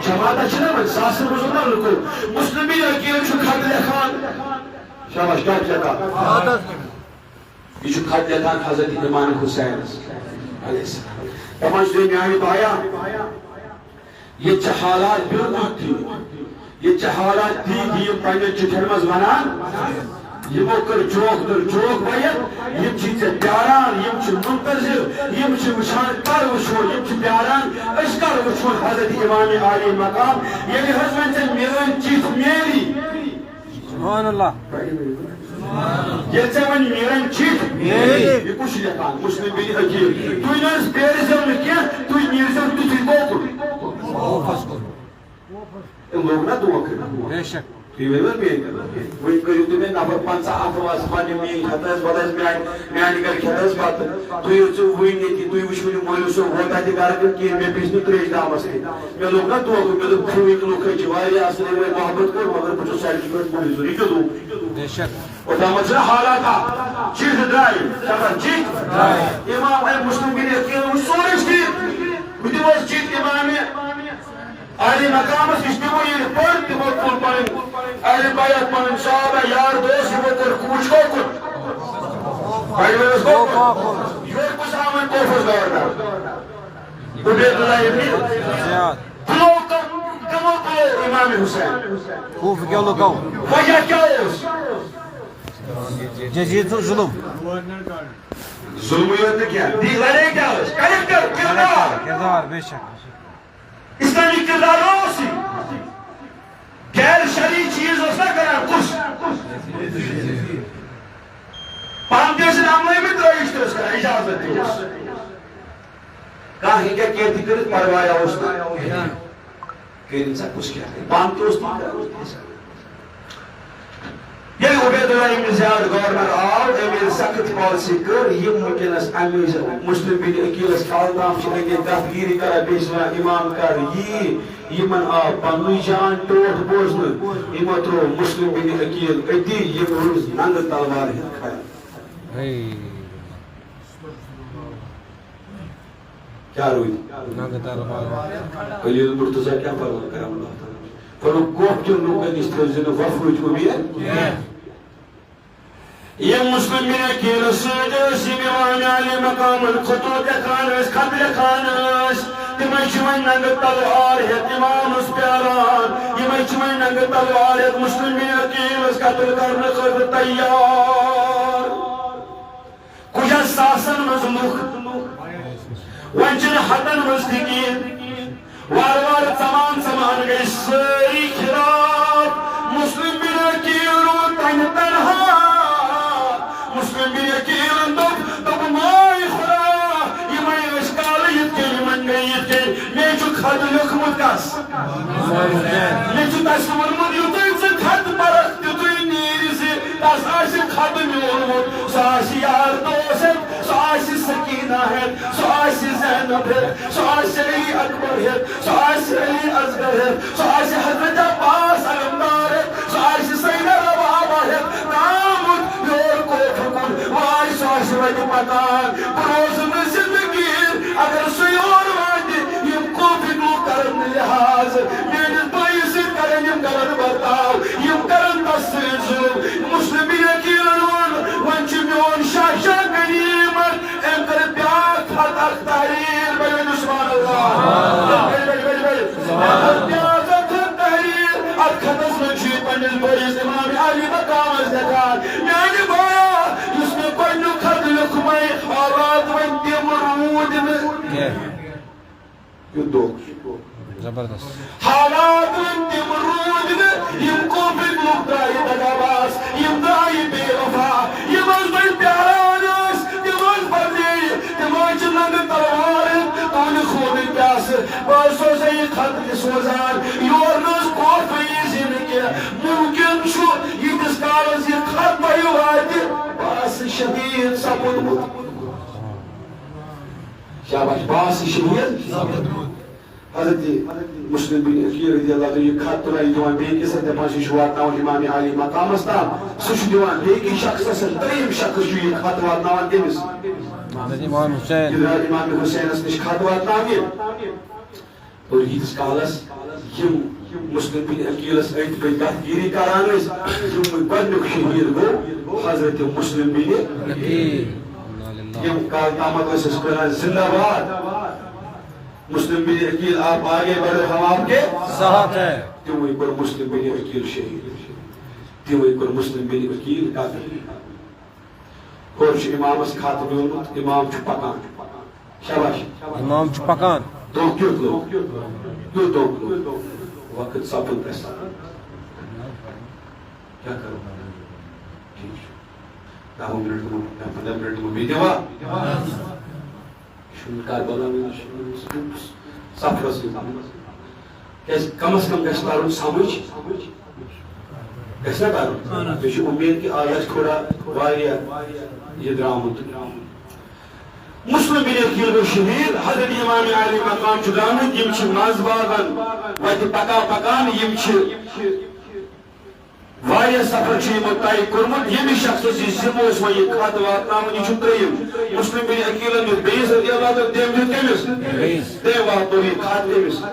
جماعتہ چھِنہ وۄنۍ ساسن منٛز نہ لُکو مسلم بن عقیل چھُ خط لیکھان شاباش کیٛاہ چھُ لیکھان یہ چھُ خط لیکھان حضرت امام حُسینس علیہ السلام دپان چھُ میانہِ بایا ییٚتہِ چھِ حالات بِلکُل ٹھیٖک ییٚتہِ چھِ حالات ٹھیٖک یِم پننٮ۪ن چِٹھٮ۪ن منٛز ونان یِمو کٔر جوک بیعت یِم چھِ ژےٚ پیاران یِم چھِ منتظر یِم چھِ وٕچھان کر وٕچھو یِم چھِ پیاران أسۍ کر وٕچھون حضرت امام عالی مقام ییٚلہِ حظ وۄنۍ ژےٚ میٲنۍ چِٹھ میلی سبحان اللہ ییٚلہِ ژےٚ وۄنۍ میٲنۍ چِٹھ میلی یہِ کُس چھُ لیکھان مسلم بن عقیل تُہۍ نہ حظ پیٲرزیو نہٕ کینٛہہ تُہۍ نیٖرزیو تِتھُے گوکُن أمۍ لوگ نا دھوکہٕ بے شک تُہۍ ؤنِو حظ میٲنۍ کَتھ وۄنۍ کٔرِو تُہۍ مےٚ نفر 50 اَتھواس پننہِ میٲنۍ کھٮ۪تہٕ حظ پتہٕ حظ میانہِ گرِ کھٮ۪تہٕ حظ بتہٕ تُہۍ ٲسِو وٕنۍ ییٚتی تُہۍ وٕچھِو نہٕ مٲلِو صٲب ووت اَتہِ گرٕ کِنہٕ کِہیٖنۍ مےٚ پیٚچھ نہٕ ترٛیش دامَس کِہیٖنۍ مےٚ لوگ نا دھوکہٕ مےٚ دوٚپ خوٗنٕکۍ لُکھ حظ چھِ واریاہ اَصٕل یِمَے محبت کوٚر مگر بہٕ چھُس سڑکہِ پٮ۪ٹھ مٔنٛزۍ یہِ کیٛاہ دوٚپ بے شک اوٚتامتھ چھِنہ حالات اکھ چِٹھ درٛایہِ چلان چِٹھ امام مسلم بن عقیل وٕچھ سورُے ٹھیٖک بہٕ دِمہٕ حظ چِٹھ مقام تمو یہ پڑھ تمو کل پن اہل بیت پن صحابہ یار دوست یہ کر کوچ کو یہ کس آمن کوفر گورنر عبید اللہ ابن تمو امام حسین خوف کیا لکاو وجہ کیا اس جزید ظلم ظلمیت کیا دی لڑے کیا اس کریکٹر کردار کردار بے شک اسلامی کردار اسی غیر شرعی چیز اس نہ کرنا کچھ پانتے سے عملے میں ترائیش تو اس کا اجازت دی اس کہیں کہ کہتی کرت پروایا اس نے کہ انسان کچھ کیا ہے پانتے اس نے یہ عبید اللہ ابن زیاد گورنر آو امیر سخت پالیسی کر یہ ممکنس امیر مسلم بن عقیلس خالدام چلے دفگیری کرا بیسنا امام کر یہ من آو پنوی جان ٹوٹ بوزن امترو مسلم بن عقیل ادی یہ روز ننگ تلوار ہے کھایا کیا روئی ننگ تلوار قلیل مرتضی کیا فرمان کرام اللہ تعالی فرو کوپ کیوں لوگا نشتر وفوج کو بھی ہے یہ مسلم بن عقیل سیدس امام علی مقام خطوط لکھانس خط لکھانس تمہیں چمن ننگ تلوار ہے امام اس پیاران یہ چمن ننگ تلوار ہے مسلم بن عقیل قتل کرنے خود تیار کچھ ساسن مزمخ ونچن حتن مزدگین وار زمان گئی ساری خراب مسلم بن عقیل رو تنہا مسلم بن عقیل دب مائی خدا یہ میں اشکال یت کے من گئی یت کے میں جو خط لکھمت کس میں جو تصور مد یوتن سے خط پرخ یوتن نیری سے تس آسی خط میولمت سو آسی یار دوست سو آسی سکینہ ہے سو آسی زینب ہے سو آسی علی اکبر ہے سو آسی علی اصغر ہے سو آسی حضرت عباس علمدار ہے سو آسی سیدہ ربابہ ہے نامت یور کو فکر وائی سو آسی وجہ مکان بروز میں زندگی اگر سیور وادی یم کو فکر کرن لحاظ میرے بائی سے کرن یم کرن بتاؤ یم کرن تصویر ظلم مسلم بن عقیل رون ونچ میون شاشا غنیمت ام کر بیاک حد اختاریر بھائی نسبان اللہ بیازت تحریر ادخدس منشید پنیل بریز امام علی مقام از دکان یعنی بایا جس میں کوئی نکھد لکھمائی حالات ونٹی مرود میں یہ دوک زبردست حالات ونٹی مرود میں یم کو بھی مقدائی دگاباس یم دائی بے وفا یم از بڑی پیارانس یم از بردی یم از جنگ تلوارن تانی خونی پیاس باسو سے یہ خط سوزان یورنس کوفی زندگی ممکن شو یہ دسکارز یہ خط بھائی وادی باس شدید سپن شاباش باس شدید حضرت مسلم بن عقیل رضی اللہ عنہ یہ خط ترائی دیوان بے کس ہے پانچ شوات ناول امام علی مقام استا سوچ دیوان بے کی شخص سے تریم شخص جو یہ خط وات ناول دیمس امام حسین امام حسین اس نش خط وات ناول اور یہ اس کالس یم مسلم بن عقیل اس ایت پہ دہگیری کران اس یم گۄڈنیُک شہید گو حضرت مسلم بن عقیل یم کال قیامت اس کران زندہ باد مسلم بن عقیل آپ آگے بڑھو ہم آپ کے ساتھ ہے تیوئی پر مسلم بن عقیل شہید تیوئی پر مسلم بن عقیل قاتل کورش امام اس خاتم یونت امام چھ پکان شاباش امام چھ پکان دو کیوت لو کیوں دو لو وقت سپن پرسا کیا کرو ٹھیک چھو 10 منٹ میں 15 منٹ میں بھی دیوا شن کربلا میں سفر سے کم از کم گھس تارن سمجھ گھس نہ تارن بیچ امید کہ آیت تھوڑا واریہ یہ درامت مسلم بن عقیل گو شہید حضرت امام علی مقام چھ درامت یم چھ ماز باغن وتہ پکا پکان یم چھ واریہ سفر چھ یمو طے کورمت یمی شخص سی زمو اس وہ یہ خط واتنامت یہ چھ تریم مسلم بن عقیل نے بیس رضی اللہ عنہ دیم دیت کیمس دیم واتو یہ خط دیمس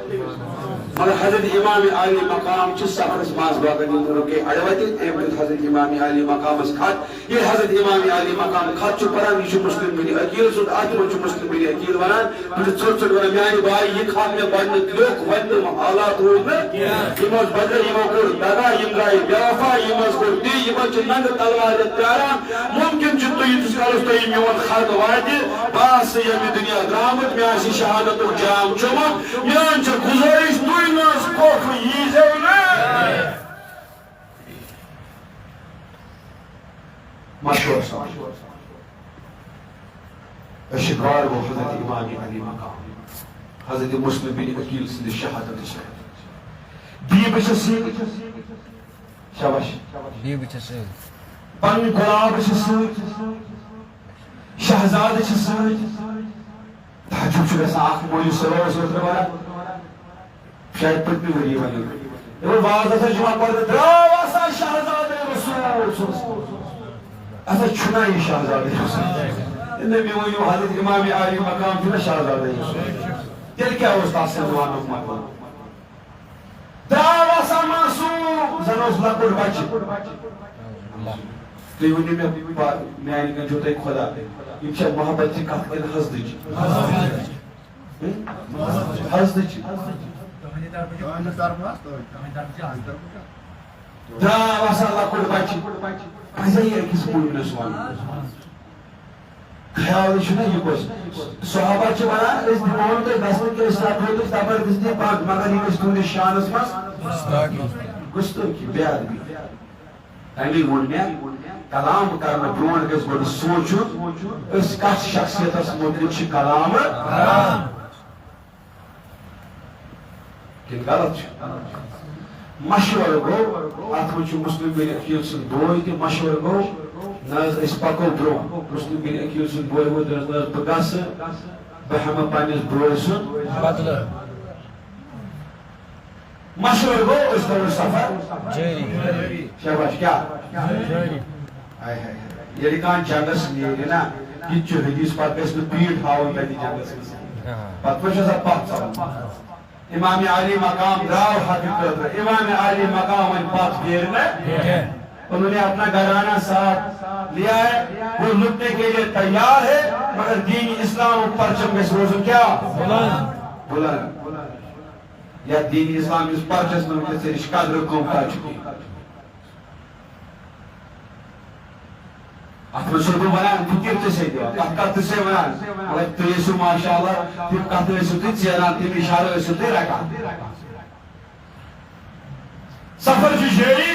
مگر حضرت امام عالی مقام چھ سفرس ماز باغن رکے اڑوت ام حضرت امام عالی مقام خط یہ حضرت امام عالی مقام خط چھ پران یہ مسلم بن عقیل سن اتم چھ مسلم بن عقیل ونان تو ژھٹ ژھٹ ونان میانی بھائی یہ خط میں بن لوک ون حالات روز میں یمس بدل یمو کور دگا یم گائی بیوفا یمس کور دی یمن چھ ننگ تلوار پیاران ممکن چھ تو یتس کالس تو میون خط واتہ باس یم دنیا درامت میں آسی شہادت جام چمت میان چھ گزارش ناس کوف ییزونا مشہور سمجھ اشکار وہ حضرت امام علی مقام حضرت مسلم بن عقیل سند شہادت شہادت دی بچس شاباش دی بچس پن گلاب چھ شہزاد چھ تعجب چھ گژھان اکھ مولی سروس وتر شاید پتنی وری ونی یہ واضح ہسا جمع پڑھ دراو ہسا شہزاد رسول ہسا چھنا یہ شہزاد رسول نبی ونیو حضرت امام عالی مقام چھنا شہزاد رسول تیل کیا اس تاثر وانوک مقام دراو ہسا معصوم زن اس لکڑ بچ تو ونی میں آئین جو تے خدا یہ شاید محبت سے کہت کن حسد حسد دراو ہسا لکڑ بچ ایسا ہی اکس مومنس ون خیال چھنا یہ کس صحابہ چھ ونان اس دماغ تو دسن کے اسلام ہوتے زبردستی پاک مگر یہ کس تہندس شانس مز گستاخی بے ادبی تمی وون مے کلام کرنا برون گژھِ گۄڈٕ سونچُن أسۍ کتھ شخصیتس متعلق چھِ کلام کِنہٕ غلط چھُ مشورٕ گوٚو اتھ منٛز چھُ مسلم بن عقیل سُنٛد بوے تہِ مشورٕ گوٚو نہ حظ أسۍ پکو برونٛہہ مسلم بن عقیل سُنٛد بوے ووت نہ حظ بہٕ گژھٕ بہٕ ہٮ۪مہٕ پننِس بوے سُنٛد بدلہٕ مشورٕ گوٚو أسۍ کرو سفر شاباش کیٛاہ ییٚلہِ کانٛہہ جنگس نیرِ نا یہِ تہِ چھُ حدیث پتہٕ گژھِ نہٕ پیٖٹھ ہاوٕنۍ تتہِ جنگس منٛز پتہٕ ما چھُ آسان پتھ ژلُن امام علی مقام دراو حق خٲطرٕ امام علی مقام وۄنۍ پتھ پھیرِ نہٕ انہوں نے اپنا گھرانہ ساتھ لیا ہے وہ لٹنے کے لیے تیار ہے مگر دین اسلام و پرچم گژھِ روزُن کیٛاہ بلند یا دین اسلام اس پرچس میں وٕنکیٚس ژےٚ نِش قدرٕ قۭمتاہ چھُ کینٛہہ اتھ منٛز چھُس بہٕ ونان فکر تہِ سے دِوان کتھ کتھ تہِ سے ونان مگر تُہۍ ٲسِو ماشاء اللہ تِم کتھٕ ٲسِو تُہۍ ژیران تِم اِشارٕ ٲسِو تُہۍ رٹان سفر چھُ جٲری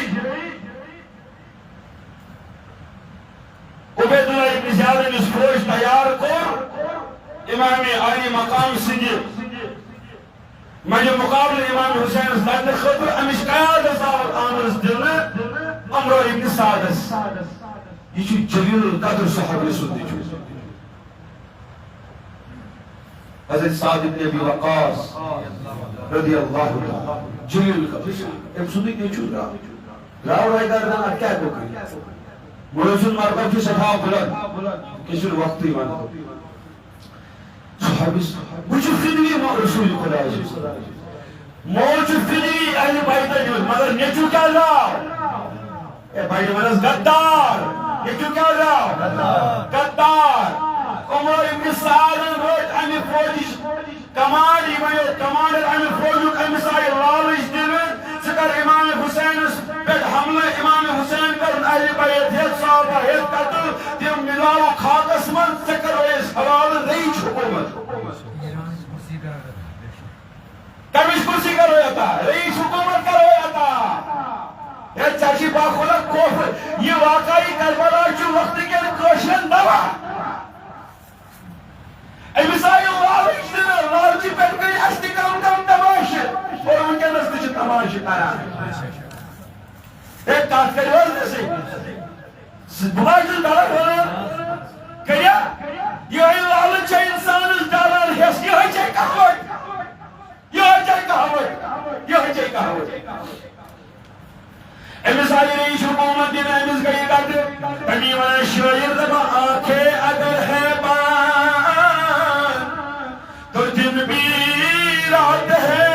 عبید اللہ ابن زیاد یُس فوج تیار کوٚر امام علی مقام سٕنٛدِ مجھے مقابلہ امام حسین لڑنہٕ خٲطرٕ امِچ قیادت آمٕژ دِنہٕ عمرو ابن سعدس یہ چھُ جلیل القدر صحابی سُنٛد حضرت سعد بن ابی وقاص رضی اللہ تعالیٰ جلیل القدر ام سُنٛدٕے نیٚچوٗ درٛاو رایہِ گردان اتھ کیٛاہ گوٚو کٔرِتھ مولوی سُنٛد مرتبہ چھُ سٮ۪ٹھاہ بُلند کیٚنٛہہ چھُنہٕ وقتٕے ونہو صحابی وہ چھُ فِدوی رسول خدا مول چھُ فِدوی اہلِ بیتن ہُنٛد مگر نیٚچوٗ کیٛاہ درٛاو اے بھائی ونس غدار نیٚچوٗ کیٛاہ درٛاو غدار عمر ابن سعد رٔٹۍ امہِ فوجِچ کمانڈ یِمن یوت کمانڈر امہِ فوجُک أمِس آیہِ لالٕچ دِنہٕ ژٕ کر امام حُسینس پٮ۪ٹھ حملہٕ امام حُسین کرُن اہلِ بیت ہیٚتھ صحابہ ہیٚتھ قتل تِم مِلاو خاکس منٛز ژےٚ کرو حوالہٕ رئیس حکوٗمت کمِچ کرسی کرو عطا رئیس حکومت کرو عطا ہے چاچی باخولا کوفر یہ واقعی کربلا چھو وقت کے کوشن دوا امس آئی لالچ دن لالچی پہ گئی استی کم تماش اور ان کے نزد چھ تماش کرا ایک کات کری وز نسی بلاجن دارا ہونا کریا یہ لالچ انسان اس داران حس یہ ہے چاہی کہاوت یہ ہے چاہی کہاوت یہ ہے چاہی کہاوت امس آئی رئیس حکومت دن امس گئی کرد امی وانا شاعر دبا آنکھیں اگر ہے بان تو دن بھی رات ہے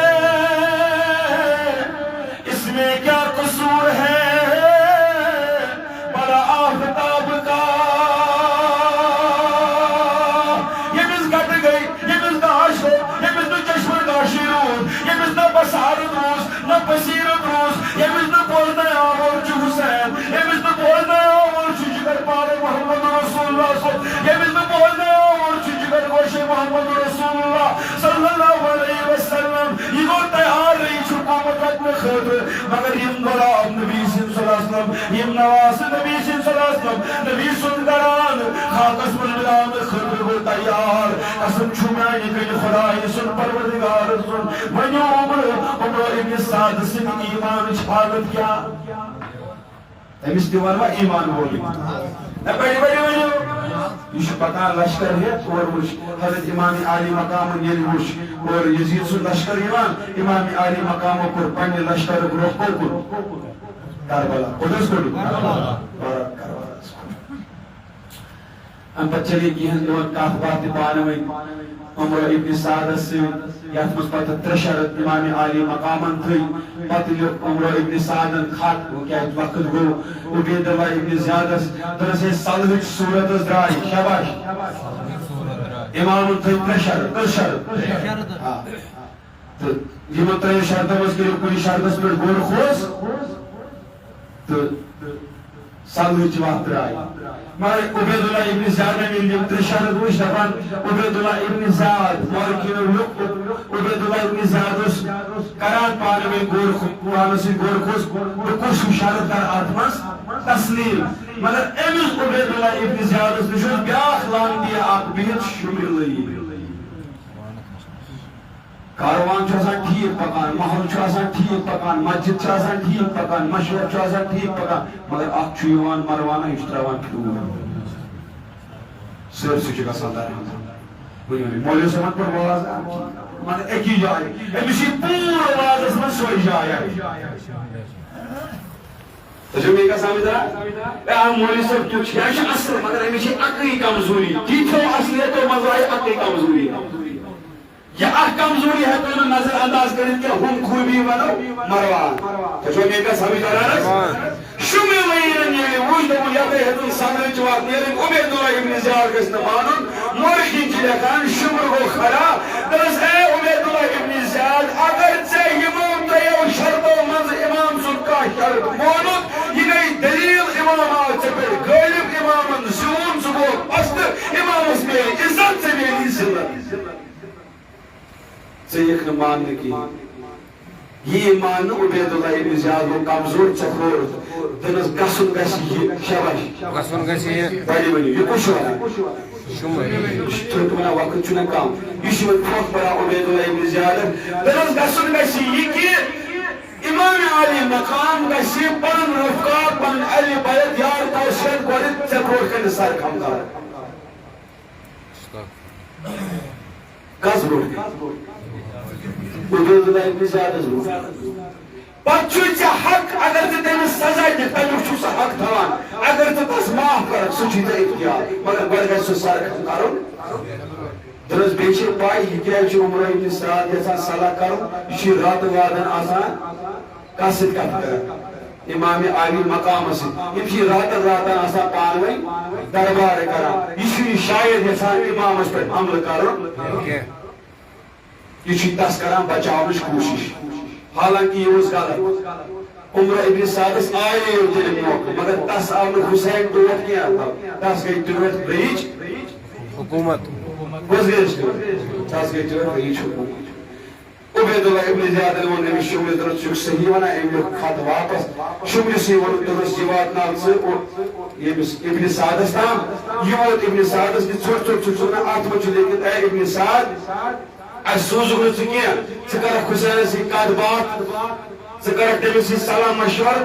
بسارت روز نہ بصیرت روز یمس نہ بولنے آور چھ حسین یمس نہ بولنے آور چھ جگر پارے محمد رسول اللہ صلی یمس نہ بولنے آور چھ جگر گوشے محمد رسول اللہ صلی اللہ علیہ وسلم یہ گو تیار رہی حکومت رکھنے خاطر مگر یم غلام نبی صلی اللہ علیہ وسلم یم نواز نبی صلی اللہ علیہ وسلم نبی سندران خاکس ملان خاطر گو تیار قسم چھمانی کن خدای سن پروردگار سن ونیو عمر ابن سعد سن ایمان حالت کیا امس دیوان ما ایمان بولی نہ بڑی بڑی ونیو یہ پتہ لشکر ہے اور وش حضرت امام علی مقام یل وش اور یزید سن لشکر امام علی مقام پر پنہ لشکر روکو کو کربلا قدس کو کربلا ام پتہ چلی کہ ہن کاف بات پانوی عمر ابن سعد سے یات مس پتہ ترشرت امام علی مقامن تھی پتہ عمر ابن سعد خط وہ کیا وقت گو عبید اللہ ابن زیاد درس صلح صورت درائی شاباش امام تھی ترشرت تو یہ ترے شرط مس کے کوئی شرط پر گور خوش تو صلح چ وقت درائی مگر عبید اللہ ابن زیاد نے یہ ترشرت وش دپان عبید اللہ ابن زیاد مارکین لوک عبید اللہ ابن زیاد کران پانے میں گور خوان سے گور خوش تو کچھ شرط در آتمس تسلیم مگر امس عبید اللہ ابن زیاد نے جو بیاخ لان دیا آپ بیت شمر لئی کاروان چھو آسان ٹھیک پکان محل چھو آسان ٹھیک پکان مسجد چھو آسان ٹھیک پکان مشور چھو آسان ٹھیک پکان مگر اخ چھو یوان مروانا اشتراوان کیوں سر سے چکا سندر مولیو سے مت پر بواز مگر ایک ہی جائے امیشی پور آواز اس میں سوئی جائے تو جو میں کا سامنے رہا مولی صاحب کیوں چھیاش اصل مگر امیشی اقلی کمزوری جیتو اصلیت و مزائی اقلی کمزوری یہ کمزوری ہے تو نظر انداز کریں کہ ہم خوبی ونو مروان تو جو میں کا سمجھ رہا ہے شمی ویرن یہ وجد و یقی حتن صدر چوات نیرن عبید اللہ ابن زیاد کس نمانن مرخی چلکان شمر کو خرا درس اے عبید اللہ ابن زیاد اگر سے امام تیو شرط و منز امام سن کا شرط مونت یہ گئی دلیل امام آج پر غالب امام زون سبوت پست امام اس میں عزت سے میری زلت سیخ نے ماننے کی یہ ماننے عبید اللہ ابن زیاد وہ کمزور چکھور دنس گسن گسی شباش گسن گسی بڑی بڑی یہ کچھ ہوا شمر ترکمنا وقت چنے کام یہ شمر بہت بڑا عبید اللہ ابن زیاد دنس گسن گسی یہ کہ امام علی مقام گسی پن رفقات پن علی بیت یار توسیت گوڑت چکھور کے نسار کم دار کس روڑ عبید اللہ ابن زیاد بچوچ حق اگر تے تیمس سزا دے تیمس چھو سا حق تھوان اگر تے تس معاف کر سچی تے اختیار مگر بڑھ گئے سو سارے کم کرو درس بیچے پائی یہ کیا چھو عمر ابن زیاد جیسا صلاح کرو یہ رات وادن آسان قاسد کا فکر امام علی مقام سے یہ رات آسان پانوئی دربار کرا یہ شاید جیسا امام اس پر عمل کرو یہ تس کران بچاؤنچ کوشش حالانکہ یہ اس غلط عمر ابن سعد آئے دل موقع مگر تس آو حسین ٹوٹ کیا تس گئی ٹوٹ ریچ حکومت کس گئی تس گئی ٹوٹ ریچ حکومت عبید اللہ ابن زیاد نے بھی شمل درست چک صحیح ونا ایمل خط واپس شمل سی ون درست جواد نال سے ابن سعد استام یہ ابن سعد اس کی چھوٹ چھوٹ چھوٹ چھوٹ آتھ مچ لیکن اے ابن سعد اس سوزو کو چکیا سکر حسین سے کاد بات سکر تیمس سے سلام مشور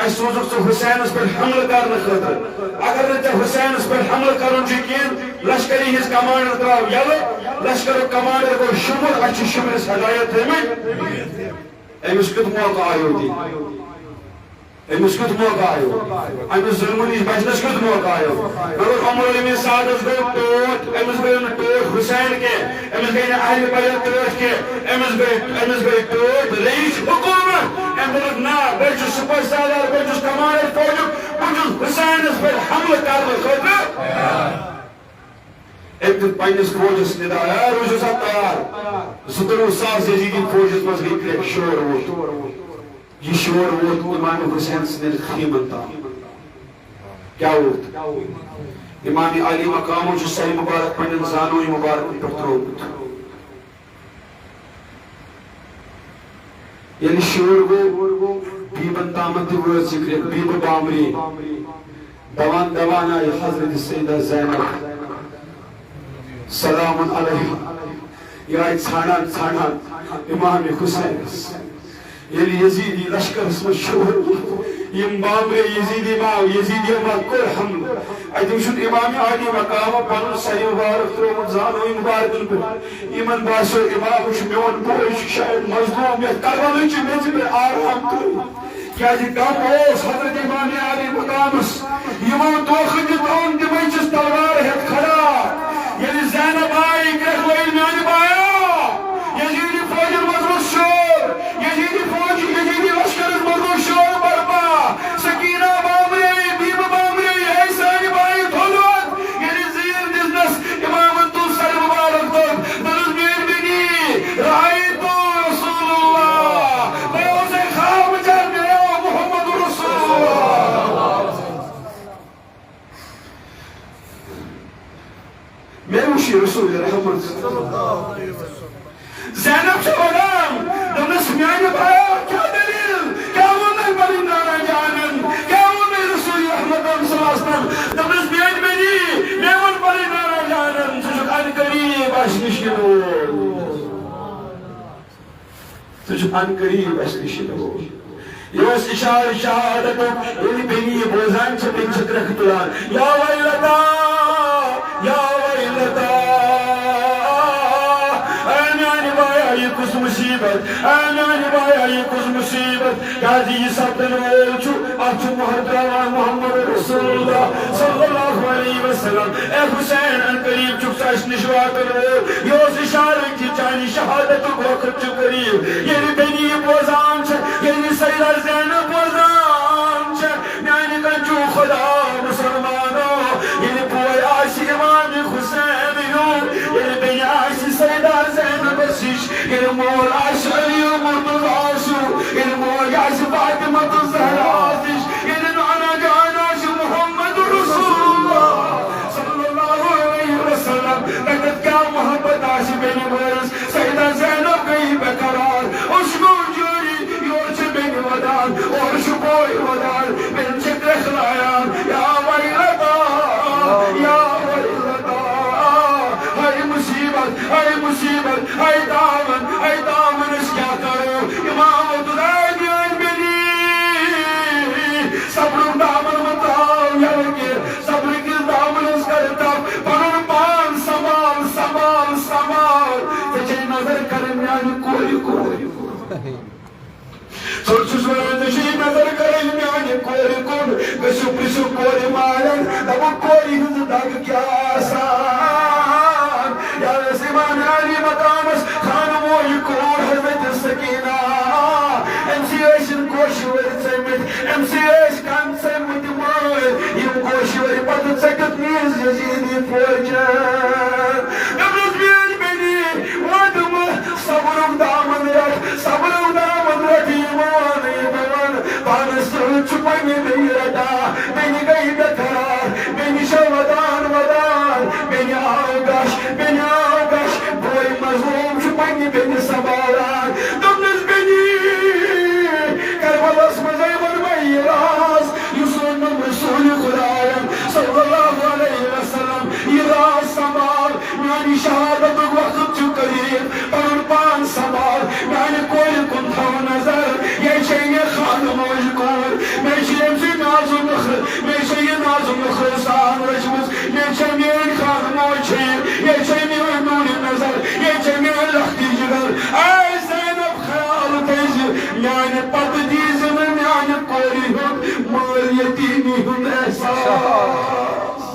اس سوزو سے حسین اس پر حمل کرنے خاطر اگر نہ حسین اس پر حمل کرن چکین لشکری ہز کمانڈر تراو یلو لشکر کمانڈر کو شمر اچھی شمر ہدایت ہے میں امس کت موقع آئیو دی امس کت موقع آئیو امس ظلمنی بچنس کت موقع آئیو مگر عمر ابن سعد اس گئی ٹوٹ امس گئی ٹوٹ حسین کے امس گئی اہل بیت ٹوٹ کے امس گئی ٹوٹ رئیس حکومت امس نا بچو سپر سالار بچو کمانڈر فوجو بچو حسین اس پر حمل کرنے خاطر ایک دن پنس فوجس ندا روزو سا تیار 17,000 یزیدی فوجس مز گئی شور ووت یہ شور ووت امام حسین سن خیمن تام کیا ووت امام علی مقام سر مبارک پنن زانوی مبارک پر تروت یعنی شور گو بیبن تامت ووت ذکر بیب بامری دوان دوانا حضرت سیدہ زینب سلام علیہ یہ ژھانڈان ژھانڈان امام حسین یلی یزیدی لشکر مشہور یم بامرے یزیدی ما کور حمل اتم شد امام علی مقام پنن سر مبارک ترومت زانوی مبارکن پہ یمن باسو امام میون بوے شاید مظلوم یا کربلا چھ میز پہ آرام کر کیا جی کم اوس حضرت امام علی مقامس یمو دوخ دون دمے چس تلوار ہے کھڑا یعنی زینب آئی گرہ لئی میان بایا یزیدی فوج مضبوط شور یزیدی فوج یزیدی لشکر مضبوط شور برپا سکینہ بامرے بیب بامرے ہے سانی بائی دھولوت یعنی زیر دزنس امام تو سر مبارک تو درز میر بینی رائی تو رسول اللہ میں اسے خواب جان گیا محمد رسول اللہ میں وشی رسول رحمت زینب سے ودام دمس میان بایا کیا دلیل کیا ونن بلی نانا جانن کیا ونن رسول رحمت صلی اللہ علیہ وسلم دمس میان بلی میون بلی نانا جانن سجک ان قریب اشنشنو سجک ان قریب اشنشنو یوس اشار شہادتو یلی بینی بوزان چھپن چھکرک تلان یا ویلتا یا ویلتا کس مصیبت آنانی بایا یہ کس مصیبت کازی یہ سبتن وولچو اچھو محترم محمد رسول اللہ صلی اللہ علیہ وسلم اے حسین ان قریب چکساش نشواتن وول یوز اشارہ کی چانی شہادت وقت چو قریب یعنی بینی بوزان چھے یعنی سیدہ زینب بوزان چھے یعنی کنچو خدا مسلمانو یعنی بوئی آشی امام حسین یعنی بینی آشی سیدہ زینب بسیش یعنی مول عاش علی مرتضی عاشو یعنی مول عاش فاطمہ الزہرا عاشش یعنی نانا جان عاش محمد رسول اللہ صلی اللہ علیہ وسلم تکت کیا محبت عاش بینی برس سیدہ زینب گئی بقرار اشکو جوری یورچ بینی ودان اور شکوئی ودان بین چکر خلایان یا ویلتا یا ویلتا ہائی مصیبت ہائی دامن اس کیا کرو امام دائیان بلی صبر دامن مطاو یلکے صبر کی دامن اس کرتا پنر پان سمال تجھے نظر کرن یعنی کوئی سوچس ورنشی نظر کرن یعنی کوئی گسو پرسو کوئی مارن دبو کوئی ہز دگ کیا آسان یا امام علی مقامس خانمو یکور حضرت سکینہ ایم سی ایشن کوشور سیمت ایم سی ایش کان سیمت مول یم کوشور پت سکت نیز یزیدی فوجن نمرز بیج بینی وادم صبرم دامن رکھ ایمان پانس چپنی بینی رٹا بینی گئی بقرار بینی شو ودان بینی آگاش بوئی مظلوم چپنی بینی سبالان دمنز بینی کربلاس مزیبر بینی راز یسونم رسول خدایم صلی اللہ علیہ وسلم یہ راز سمال میانی شہادت وقت چو قریب پرن پان سمال میانی کوئی کن تھو نظر یہ چاہیے خانم مجکور میں چاہیم سے نازم نخر سان رجمز یہ چاہیے خانم مجھیر یہ چاہیے نور نظر یہ چاہیے لختی جگر اے زینب خیال تیزی میانی پت دیزن میانی کوری ہم مال یتیمی ہم احساس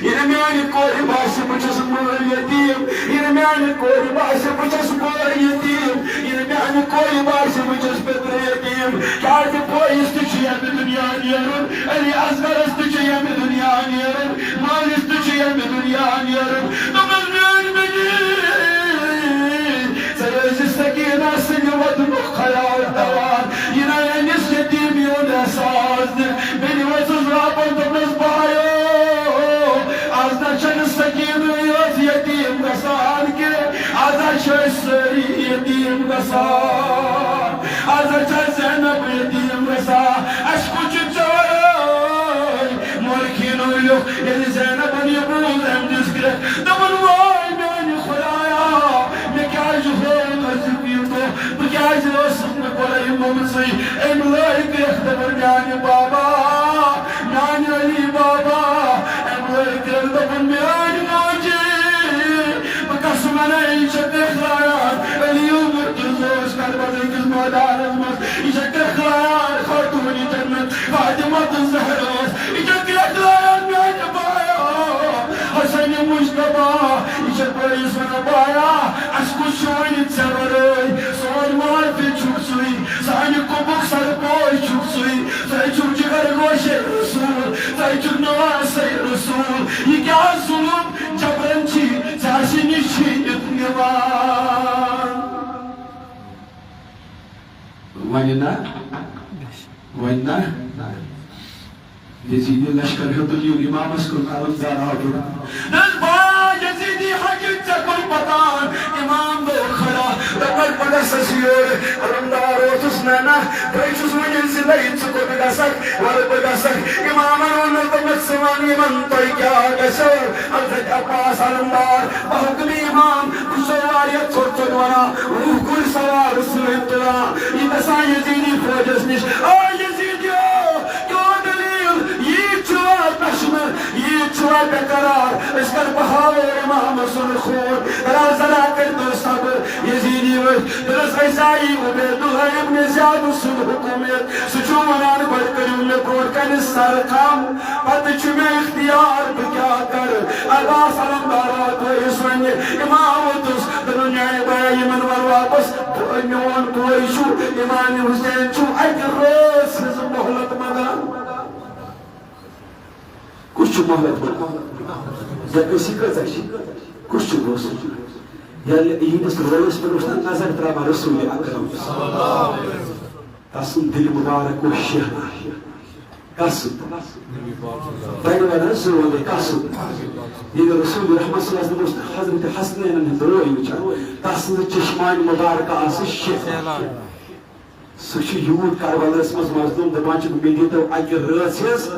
یہ میانی کوری باسی بچس مال یتیم یہ میانی کوری باسی بچس مال یتیم یہ میانی کوری باسی بچس پتر یتیم کارتی پوئی استچی ہم دنیا نیرن علی اصغر استچی ہم دنیا نیرن مال استچی یہ دنیا نیرن دمن میان بگی سیز سکینہ سنوت خیال دوار یہ نینس یتیمیون احساس بینی وزز رابن دمز بایو آز نچن سکینہ یوز یتیم گسان کے آزا چھے سری یتیم گسان آزا چھے زینب یتیم گسان اشکو چچائی مولکینو یو یعنی زینب یبول امجز گرے دمن وائی میانی خدایا میں کیا جہون عزیبی تو بکیاز رسم کوئی ممسی ایم لائک اختبر میانی بابا میانی علی بابا ایم لائک اختبر میانی ماجی بکسمنا ایشت اخلایات الیوم ارتزوز کربت اکس مادار ازمز ایشت اخلایات خاتونی جنت فاطمت الزہراز ایشت اخلایات میانی بایا حسن مجتبا ایشت بریس من بایا اشکو شوئی تسوری سوال مال فی چھوک سوئی سانی کبک سر پوئی چھوک سوئی سائی چھوک جگر گوش رسول سائی چھوک نواز سی رسول یہ کیا ظلم جبرن چی چاشی نیچی اتنیوان وانینا وانینا یزیدی لشکر حدلیو امام اسکن علم دارا ہوگا نزبا یزیدی حقیق چکل پتان امام دو خلا رکل پڑا سسیور علمدار اوتس نانا بیچوس منین زلائی چکو بگاسک ور بگاسک امام نلتمت سوانی من توی کیا گسر حضرت عباس علمدار بحکم امام کسواریت چورچنوانا روح کل سوار سویتنا یہ دسا یزیدی فوجس نش یزیدیو کیوں دلیل یہ چوار پشمر یہ چوار بقرار اس کر بہاور امام سن خور رازنا کر دو صبر یزیدی وش درس عیسائی عبید اللہ ابن زیاد سن حکومت سچو منان بڑھ کروں میں کوٹ کن سرکم پت چمیں اختیار بکیا کر عباس علمدارات و اسوانی امامتس دنیا بائی من ور واپس میون کوئی شو امام حسین چھو اگر روز حضر محلت مدان کچھ محلت مدان زکسی کتشی کچھ روز یعنی ایدس روز پر اسنا نظر ترابا رسول اکرم تاسم دل مبارک و شہنا قصد بينما رسول قصد إذا رسول رحمة الله صلى الله عليه وسلم حضرت حسنين أنه دروي وجه قصد الچشمان مباركة آسي الشيخ سوشي يود كاربال اسمس مظلوم دبانچ بميديتو اجر راسيس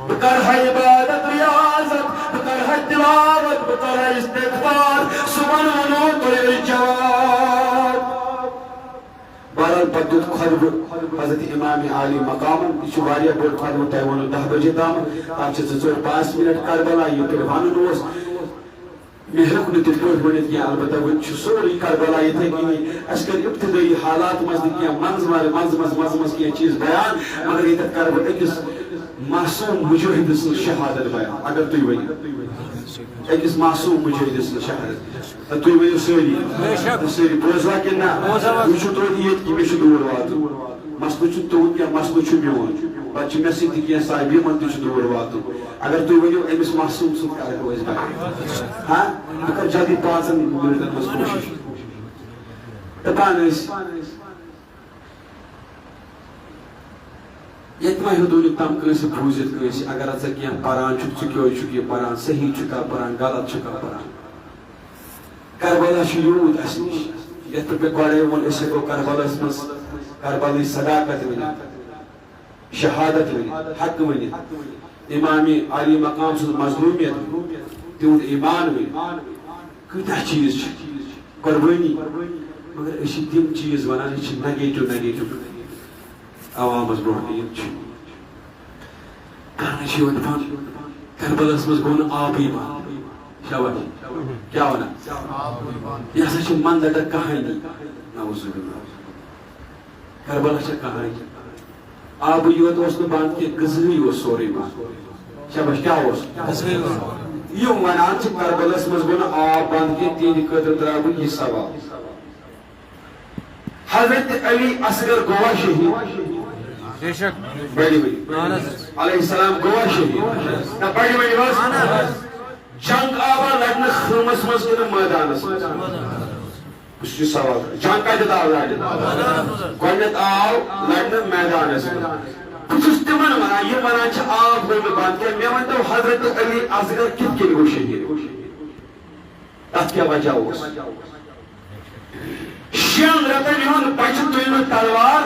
بكرها عبادت رياضت بكرها تلاوت بكرها استغفار سبحانه الجواب بارال بدوت خرب حضرت امام عالی مقام یہ واریہ بڑ خرب تیون 10 بجے تام آپ سے 5 منٹ کربلا یہ پھر وانوس میں ہیک نہ تت پہ ونت کیا البتہ وہ سوری کربلا یہ تھی اس کر ابتدائی حالات مز کیا منز کیا چیز بیان مگر یہ کرب اکس معصوم مجاہد سن شہادت بیان اگر تو ونی اکس معصوم مجاہد سن شہادت تو ونی سری بوزا کہ نہ وہ تو یہ کہ میں دور وات مسلو تو کیا مسلو میون بچ میں سی کی صاحب من تو دور وات اگر تو ونیو امس معصوم سن کر کو اس بات ہاں اگر جلدی 5 منٹ مس کوشش تپانس یتما حدود تام کس بوزت کس اگر از کیا پران چکی پران صحیح چکا پران غلط چکا پران کربلا شیود اسنش یت پہ گڑے ون اس کو کربلا اسمس کربلا صداقت ونی شہادت ونی حق ونی امام علی مقام سے مظلومیت تیون ایمان ونی کتا چیز قربانی مگر اسی تم چیز ونان چھ نیگیٹو عوام از برونٛٹھ یِم چھِ کرنہٕ چھِ یِوان دپان کربلس منٛز گوٚو نہٕ آبٕے بنٛد شاباش کیٛاہ ونان یہِ ہسا چھِ منٛدٹا کہانی نعوذ باللہ کربلا چھِ کہانی آبٕے یوت اوس نہٕ بنٛد کینٛہہ غذہٕے اوس سورُے بنٛد شاباش کیٛاہ اوس یِم ونان چھِ کربلس منٛز گوٚو نہٕ آب بنٛد کینٛہہ تِہنٛدِ خٲطرٕ ترٛاوٕ بہٕ یہِ سوال حضرت علی اصغر گوا شہید بڑی بڑی علیہ السلام گوا شہید نہ بڑی بڑی بس جنگ آوا لڑنے خیمس مز کن میدانس یہ سوال جنگ کتہ آو لڑنے گۄڈنیتھ آو لڑنے میدانس بہٕ چھُس تِمن ونان یِم ونان چھِ آب گوٚو نہٕ بنٛد کینٛہہ مےٚ ؤنۍتو حضرت علی اصغر کِتھ کٔنۍ گوٚو شہیٖد تتھ کیٛاہ وجہ اوس شین رٮ۪تن ہُنٛد بچہِ تُلۍ نہٕ تلوار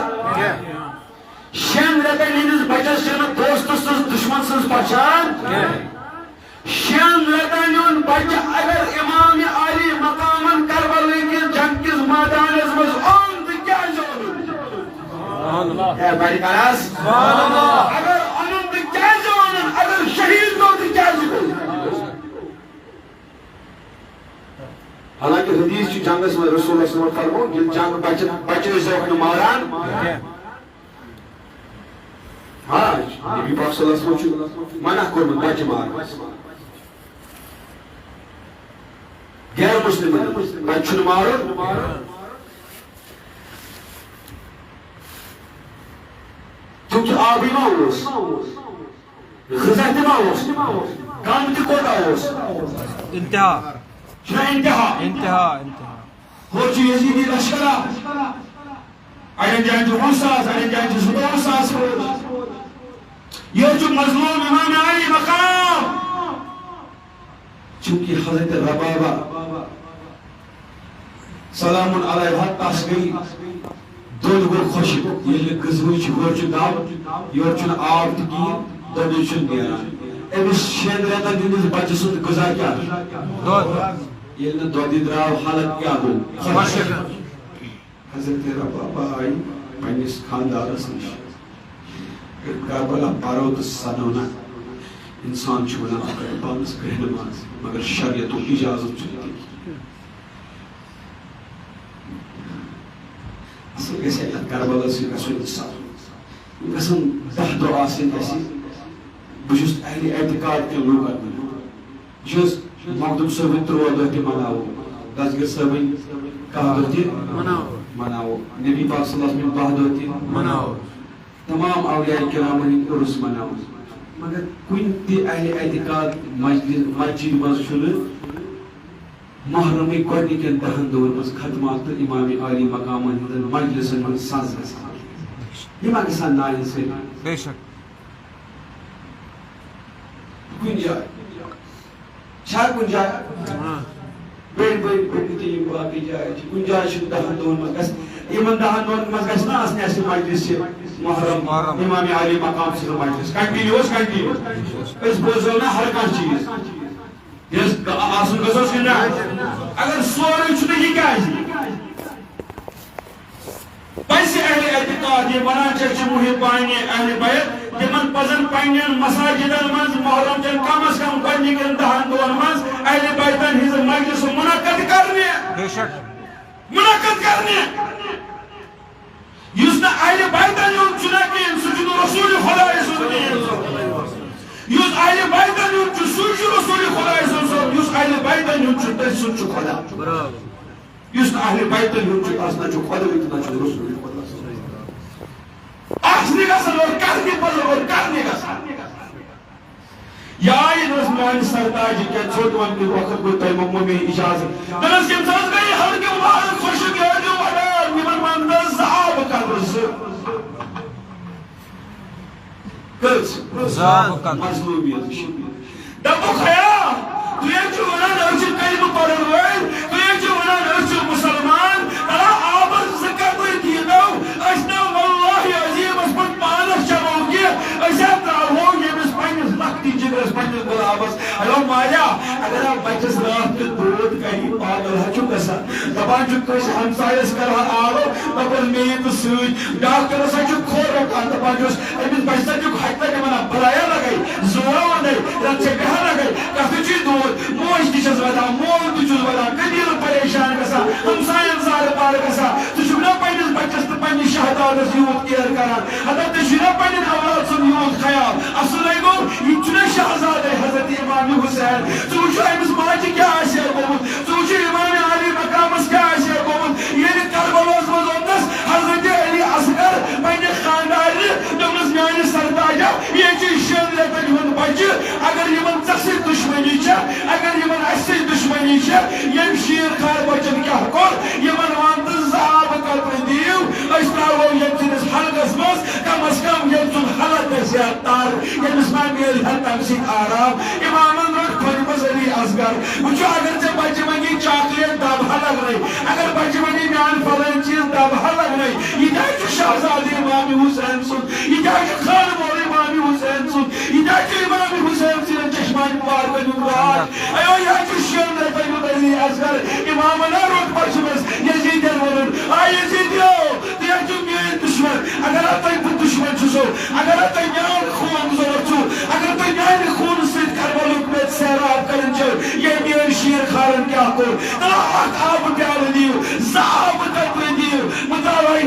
شین رٮ۪تن ہٕنٛدِس بچس چھنہٕ دوستہٕ سٕنٛز دُشمن سٕنٛز پہچان شین رٮ۪تن ہُنٛد بچہِ اگر امام علی مقامن کربلہ کِس جنگ کِس میدانس منٛز اوٚن تہٕ کیٛازِ اوٚنُن ہے بڑِ کرس اگر اوٚنُن تہٕ کیٛازِ اوٚنُن اگر شہیٖد گوٚو تہٕ کیٛازِ گوٚو حالانکہ حدیث چھُ جنگس منٛز رسول اللہ صلی اللہ علیہ وسلم ییٚلہِ جنگ بچہِ ٲسۍ نہٕ ماران ہاں نبی پاک صلی اللہ علیہ وسلم چھُ منع کوٚرمُت بچہِ مارنس غیر مسلمن بچہِ چھُنہٕ مارُن کیونکہ آبٕے ما اوس غذا تہِ ما اوس کم تہِ کوتاہ اوس انتہا چھُنہ انتہا انتہا انتہا ہورٕ چھُ یزیدی لشکرا اڑین جاین چھُ 20 ساس اڑین جاین چھُ 17 ساس یہ چھُ مظلوم امام علی مقام چونکہ حضرت ربابہ سلام علیہ تس گئی دود گو خۄشک ییٚلہِ غذہٕے چھُ ہورٕ چھُ دب یورٕ چھُنہٕ آب تہِ کِہیٖنۍ دۄدٕے چھُنہٕ نیران أمِس شین رٮ۪تن ہٕنٛدِس بچہِ سُنٛد غذا کیٛاہ ییٚلہِ نہٕ دۄدٕے درٛاو حالت کیٛاہ گوٚو خۄشک حضرت ربابہ آیہِ پننِس خاندارس نِش کربلا پرو تہٕ سنو نہ انسان چھُ ونان اگر پانس کٔرۍ نماز مگر شریعتُک اجازت چھُنہٕ دِنہٕ اصل گژھِ اتھ کربلا سۭتۍ گژھُن انصاف گژھن 10 دۄہ آسٕنۍ اَسہِ بہٕ چھُس اہلِ اعتقاد کٮ۪ن لوٗکن ونان بہٕ چھُس مخدوٗم صٲبٕنۍ 13 دۄہ تہِ مناوو دسگیر صٲبٕنۍ 10 دۄہ تہِ مناوو نبی پاک صلی اللہ علیہ وسلم 10 دۄہ تہِ مناوو تمام اولیاء کرامن ہٕنٛدۍ عرس مناوو مگر کُنہِ تہِ اہلِ اعتقاد مسجد منٛز چھُنہٕ محرمٕکۍ گۄڈنِکٮ۪ن 10 دۄہن منٛز ختمات تہٕ امام علی مقامن ہٕنٛدٮ۪ن مجلسن منٛز سز گژھان یِم ما گژھان نااِنصٲفی بے شک کُنہِ جایہِ چھا کُنہِ جایہِ بٔڑۍ بٔڑۍ بٔڑۍ تہِ یِم باقٕے جایہِ چھِ کُنہِ جایہِ چھُنہٕ 10 دۄہن منٛز گژھِ یِمن 10 دۄہن منٛز گژھِ نہ آسنہِ اَسہِ مجلس محرم امام علی مقام سٕنٛز مجلس کنٹِنیوس أسۍ بوزو نہ ہر کانٛہہ چیٖز آسُن گژھوس کِنہٕ نہ اگر سورُے چھُنہٕ یہِ کیٛازِ پزِ اہلِ اعتقاد یہِ ونان چھِ أسۍ چھِ محبانِ اہلِ بیت تِمن پزن پننٮ۪ن مساجدن منٛز محرم کٮ۪ن کم از کم گۄڈنِکٮ۪ن 10 دۄہن منٛز اہلِ بیتن ہٕنٛزٕ مجلسہٕ منعقد کرنہِ بے شک منعقد کرنہِ یُس نہٕ اہلِ بیتن ہُنٛد چھُنہ کِہیٖنۍ سُہ چھُنہٕ رسوٗلِ خۄداے سُنٛد کِہیٖنۍ یُس اہلِ بیتن ہُنٛد چھُ سُے چھُ رسوٗلِ خۄداے سُنٛد صٲب یُس اہلِ بیتن ہُنٛد چھُ تٔمۍ سُنٛد چھُ خۄدا یُس نہٕ اہلِ بیتن ہُنٛد چھُ تس نہ چھُ خۄداے تہٕ نہ چھُ رسوٗلِ خۄدا آسنہِ گژھن اور کرنہِ پزن اور کرنہِ گژھن یہ آیہِ نہٕ حظ میانہِ سرتاجہِ کینٛہہ ژوٚٹ وننُک وقت گوٚو تۄہہِ موٚگمو مےٚ اِجازت دپس ییٚمہِ ساتہٕ گٔے ہلکہِ وارٕ خۄشک یٲدِو وڈان یِمن ونٛدس 2 آبہٕ قطرٕ 2 کٔژ مظلوٗمیت دپُکھ ہیا تُہۍ حظ چھِو ونان أسۍ چھِ کلمہٕ پرن وٲلۍ تُہۍ حظ چھِو ونان أسۍ چھِ مُسلمان ترا آبس 2 قطرٕ دیٖنو أسۍ نہ واللہ عظیٖمس پٮ۪ٹھ پانس چمو کینٛہہ أسۍ ہا تراوہو ییٚمِس پننِس لۄکٹہِ جگرس پننِس غلامس ہیلو مایا اگر بچس راتھ تہِ دود کری پاگل ہا چھُ گژھان دپان چھُ کٲنٛسہِ ہمسایس کرہا آلو دپان مےٚ یہِ تہٕ سۭتۍ ڈاکٹرس ہا چھُ کھور رٹان دپان چھُس أمِس بچس ہا چھُکھ ہتہِ لٹہِ ونان بلایا لگے زورا ونٕے رت ژےٚ بیٚہا لگے کتھٕ چھُے دود موج تہِ چھس ودان مول تہِ چھُس ودان قبیٖلہٕ پریشان گژھان ہمساین زارٕ پارٕ گژھان ژٕ چھُکھ نا پننِس بچس تہٕ پننِس شہزادس یوٗت کیر کران ہتا ژےٚ چھُے نا پننٮ۪ن اولاد سُنٛد یوٗت خیال اصلے گوٚو یہِ چھُ نا شہزادے حضرت امام حسین ژٕ وٕچھو أمِس ماجہِ کیٛاہ آسہِ ہے گوٚمُت ژٕ وٕچھو امام علی مقامس کیٛاہ آسہِ ہے گوٚمُت ییٚلہِ کربلاہس منٛز اوٚننس حضرت علی اصغر پننہِ خاندارنہِ دوٚپنس میانہِ سرتاجا یہِ چھُ 6 رٮ۪تن ہُنٛد بچہِ اگر یِمن ژےٚ سۭتۍ دُشمنی چھےٚ اگر یمن اسی دشمنی یم شیر خار بچن کیا کور یمن وانت زاب قطر دیو اس تراو یم چنس حلقس مز کم از کم یم چن حلق زیاد تار یمس میں میل ہے تمسید آرام امامن روٹ کھوڑی مز علی اصغر وچو اگر سے بچ منگی چاکلیٹ دابہ لگ رہی اگر بچ منگی میان فلن چیز دابہ لگ رہی یہ جائے شہزادی امام حسین سن یہ جائے خان مولی امام حسین سن یہ جائے امام حسین سن چشمان پار کنی مراد ایو یہ جو شیر رفیل علی اصغر امام روٹ بچ مز یزید ورن آئی یزیدیو تیہ جو میان دشمن اگر آتائی پر دشمن چھسو اگر آتائی میان خون ضرور چھو اگر آتائی میان خون سید کربلوک میں سیراب کرن چھو یہ میان شیر خارن کیا کر دلاحق آب پیال دیو زعب قتل دیو مطالعائی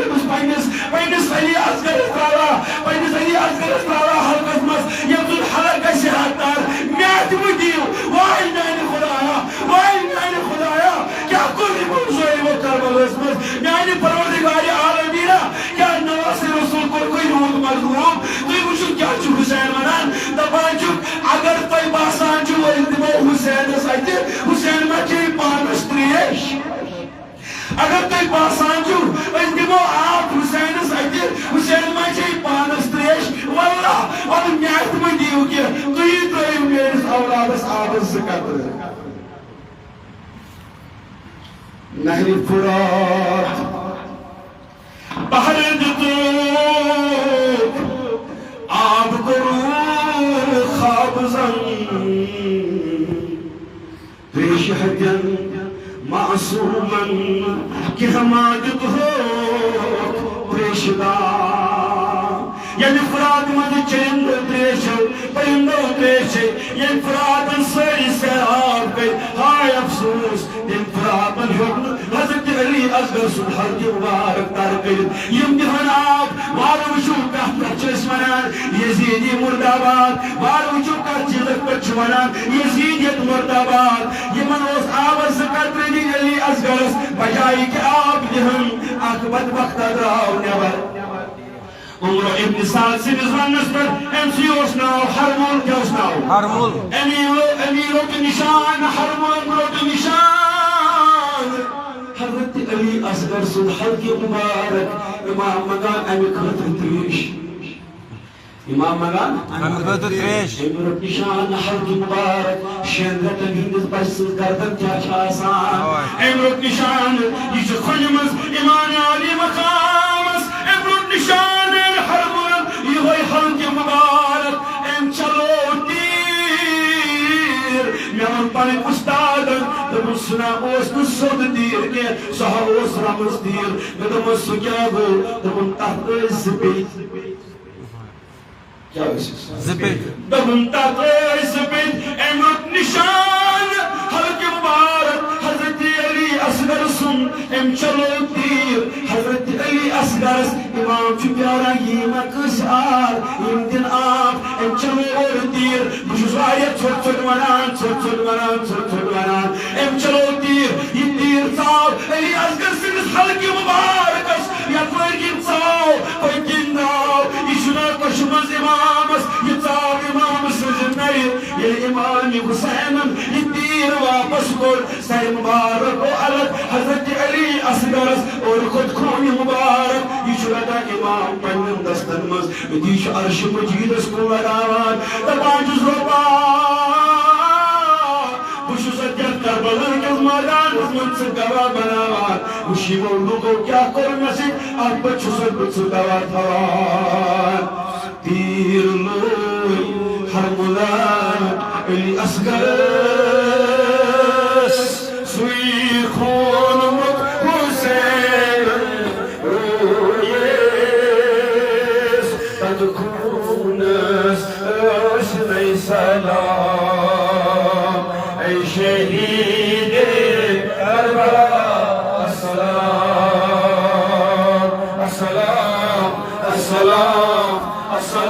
پینس علی اصغر استرالا پینس علی اصغر استرالا حلقت مس یبزل حلق شہدار میاتم دیو وائی نائن خدایا وائی نائن خدایا کیا کلی منزوئی و کربل اسمس نائن پروردگاری عالمینا کیا نواس رسول کو کوئی رود مظلوم توی وشو کیا چھو حسین منان دبان چھو اگر توی باسان چھو ازدمو حسین سایتے حسین مچے پانس تریش اگر توی باسان چھو ازدمو آپ حسین سایتے حسین مچے پانس تریش واللہ واللہ نیت میں دیو کیا توی میرس اولادس آبس قدر نہر فرات بحر دتوک آب کرو خواب زن پیش حدن معصومن کہ حمادت ہو پیشدہ یعنی فرات مد چند تریشو پرندو تریشے ین فراتن سری سیراب کئی ہائے افسوس ین فراتن حکم حضرت علی اصغر سبحان کی مبارک تارکل یم دہن آپ وارو وشو کہتا چشمنان یزیدی مرداباد وارو وشو کہتا چیزک پچمنان یزیدیت مرداباد یمن اس آواز قدر دی علی اصغر بجائی کہ آپ دہن اکبت وقت ادراؤ نیور عمر ابن سعد سے نسبت پر ایم سی اوس ناو حرمول کیا اس ناو حرمول امیروں کے نشان حرمول امروں کے نشان حضرت علی اصغر صدحل کی مبارک امام مگان امی خطر تریش امام مگان امی خطر تریش امروں کے نشان حل کی مبارک شہدت ہندس بچسز گردن کیا آسان امروں کے نشان یہ جو خنمز ایمان علی مقامس امروں کے نشان ہوئی حلق مبارک ایم چلو دیر میان پانی استادن دمون سنا اوس نسود دیر کے سہا اوس رمز دیر دمون سکیا گو دمون تحت زبیت کیا ہوئی زبیت دمون تحت زبیت امرت نشان حلق مبارک حضرت علی اصغر سن ام چلو دیر حضرت علی اصغر امام چو پیارا یہ مکس آر ام دن آپ ام چلو اور دیر بشوز آیت چھوٹ چھوٹ منان چھوٹ چھوٹ منان چھوٹ چھوٹ منان ام چلو دیر یہ دیر صاحب علی اصغر سنس حلق مبارکس یا فرگن صاحب کوئی گنداو اشنا کشمز امامس یہ صاحب امام سجنائی یہ امام حسینن یہ دیر واپس کر سر مبارک و علت حضرت علی اصغر اور خود خون مبارک یہ شرطا امام پنن دستن مز دیش عرش مجید اس کو لگاوان تباجز ربا بشو سجد کربلن کز مادان اس منصد گوا بناوان وشی مولو کو کیا کر مسید آپ بچو سر بچو گوا تھوان تیر لوئی حرملان علی اصغر سوی خون حسین رویس تد خونس اشنی سلام ای شہید کربلا السلام السلام السلام السلام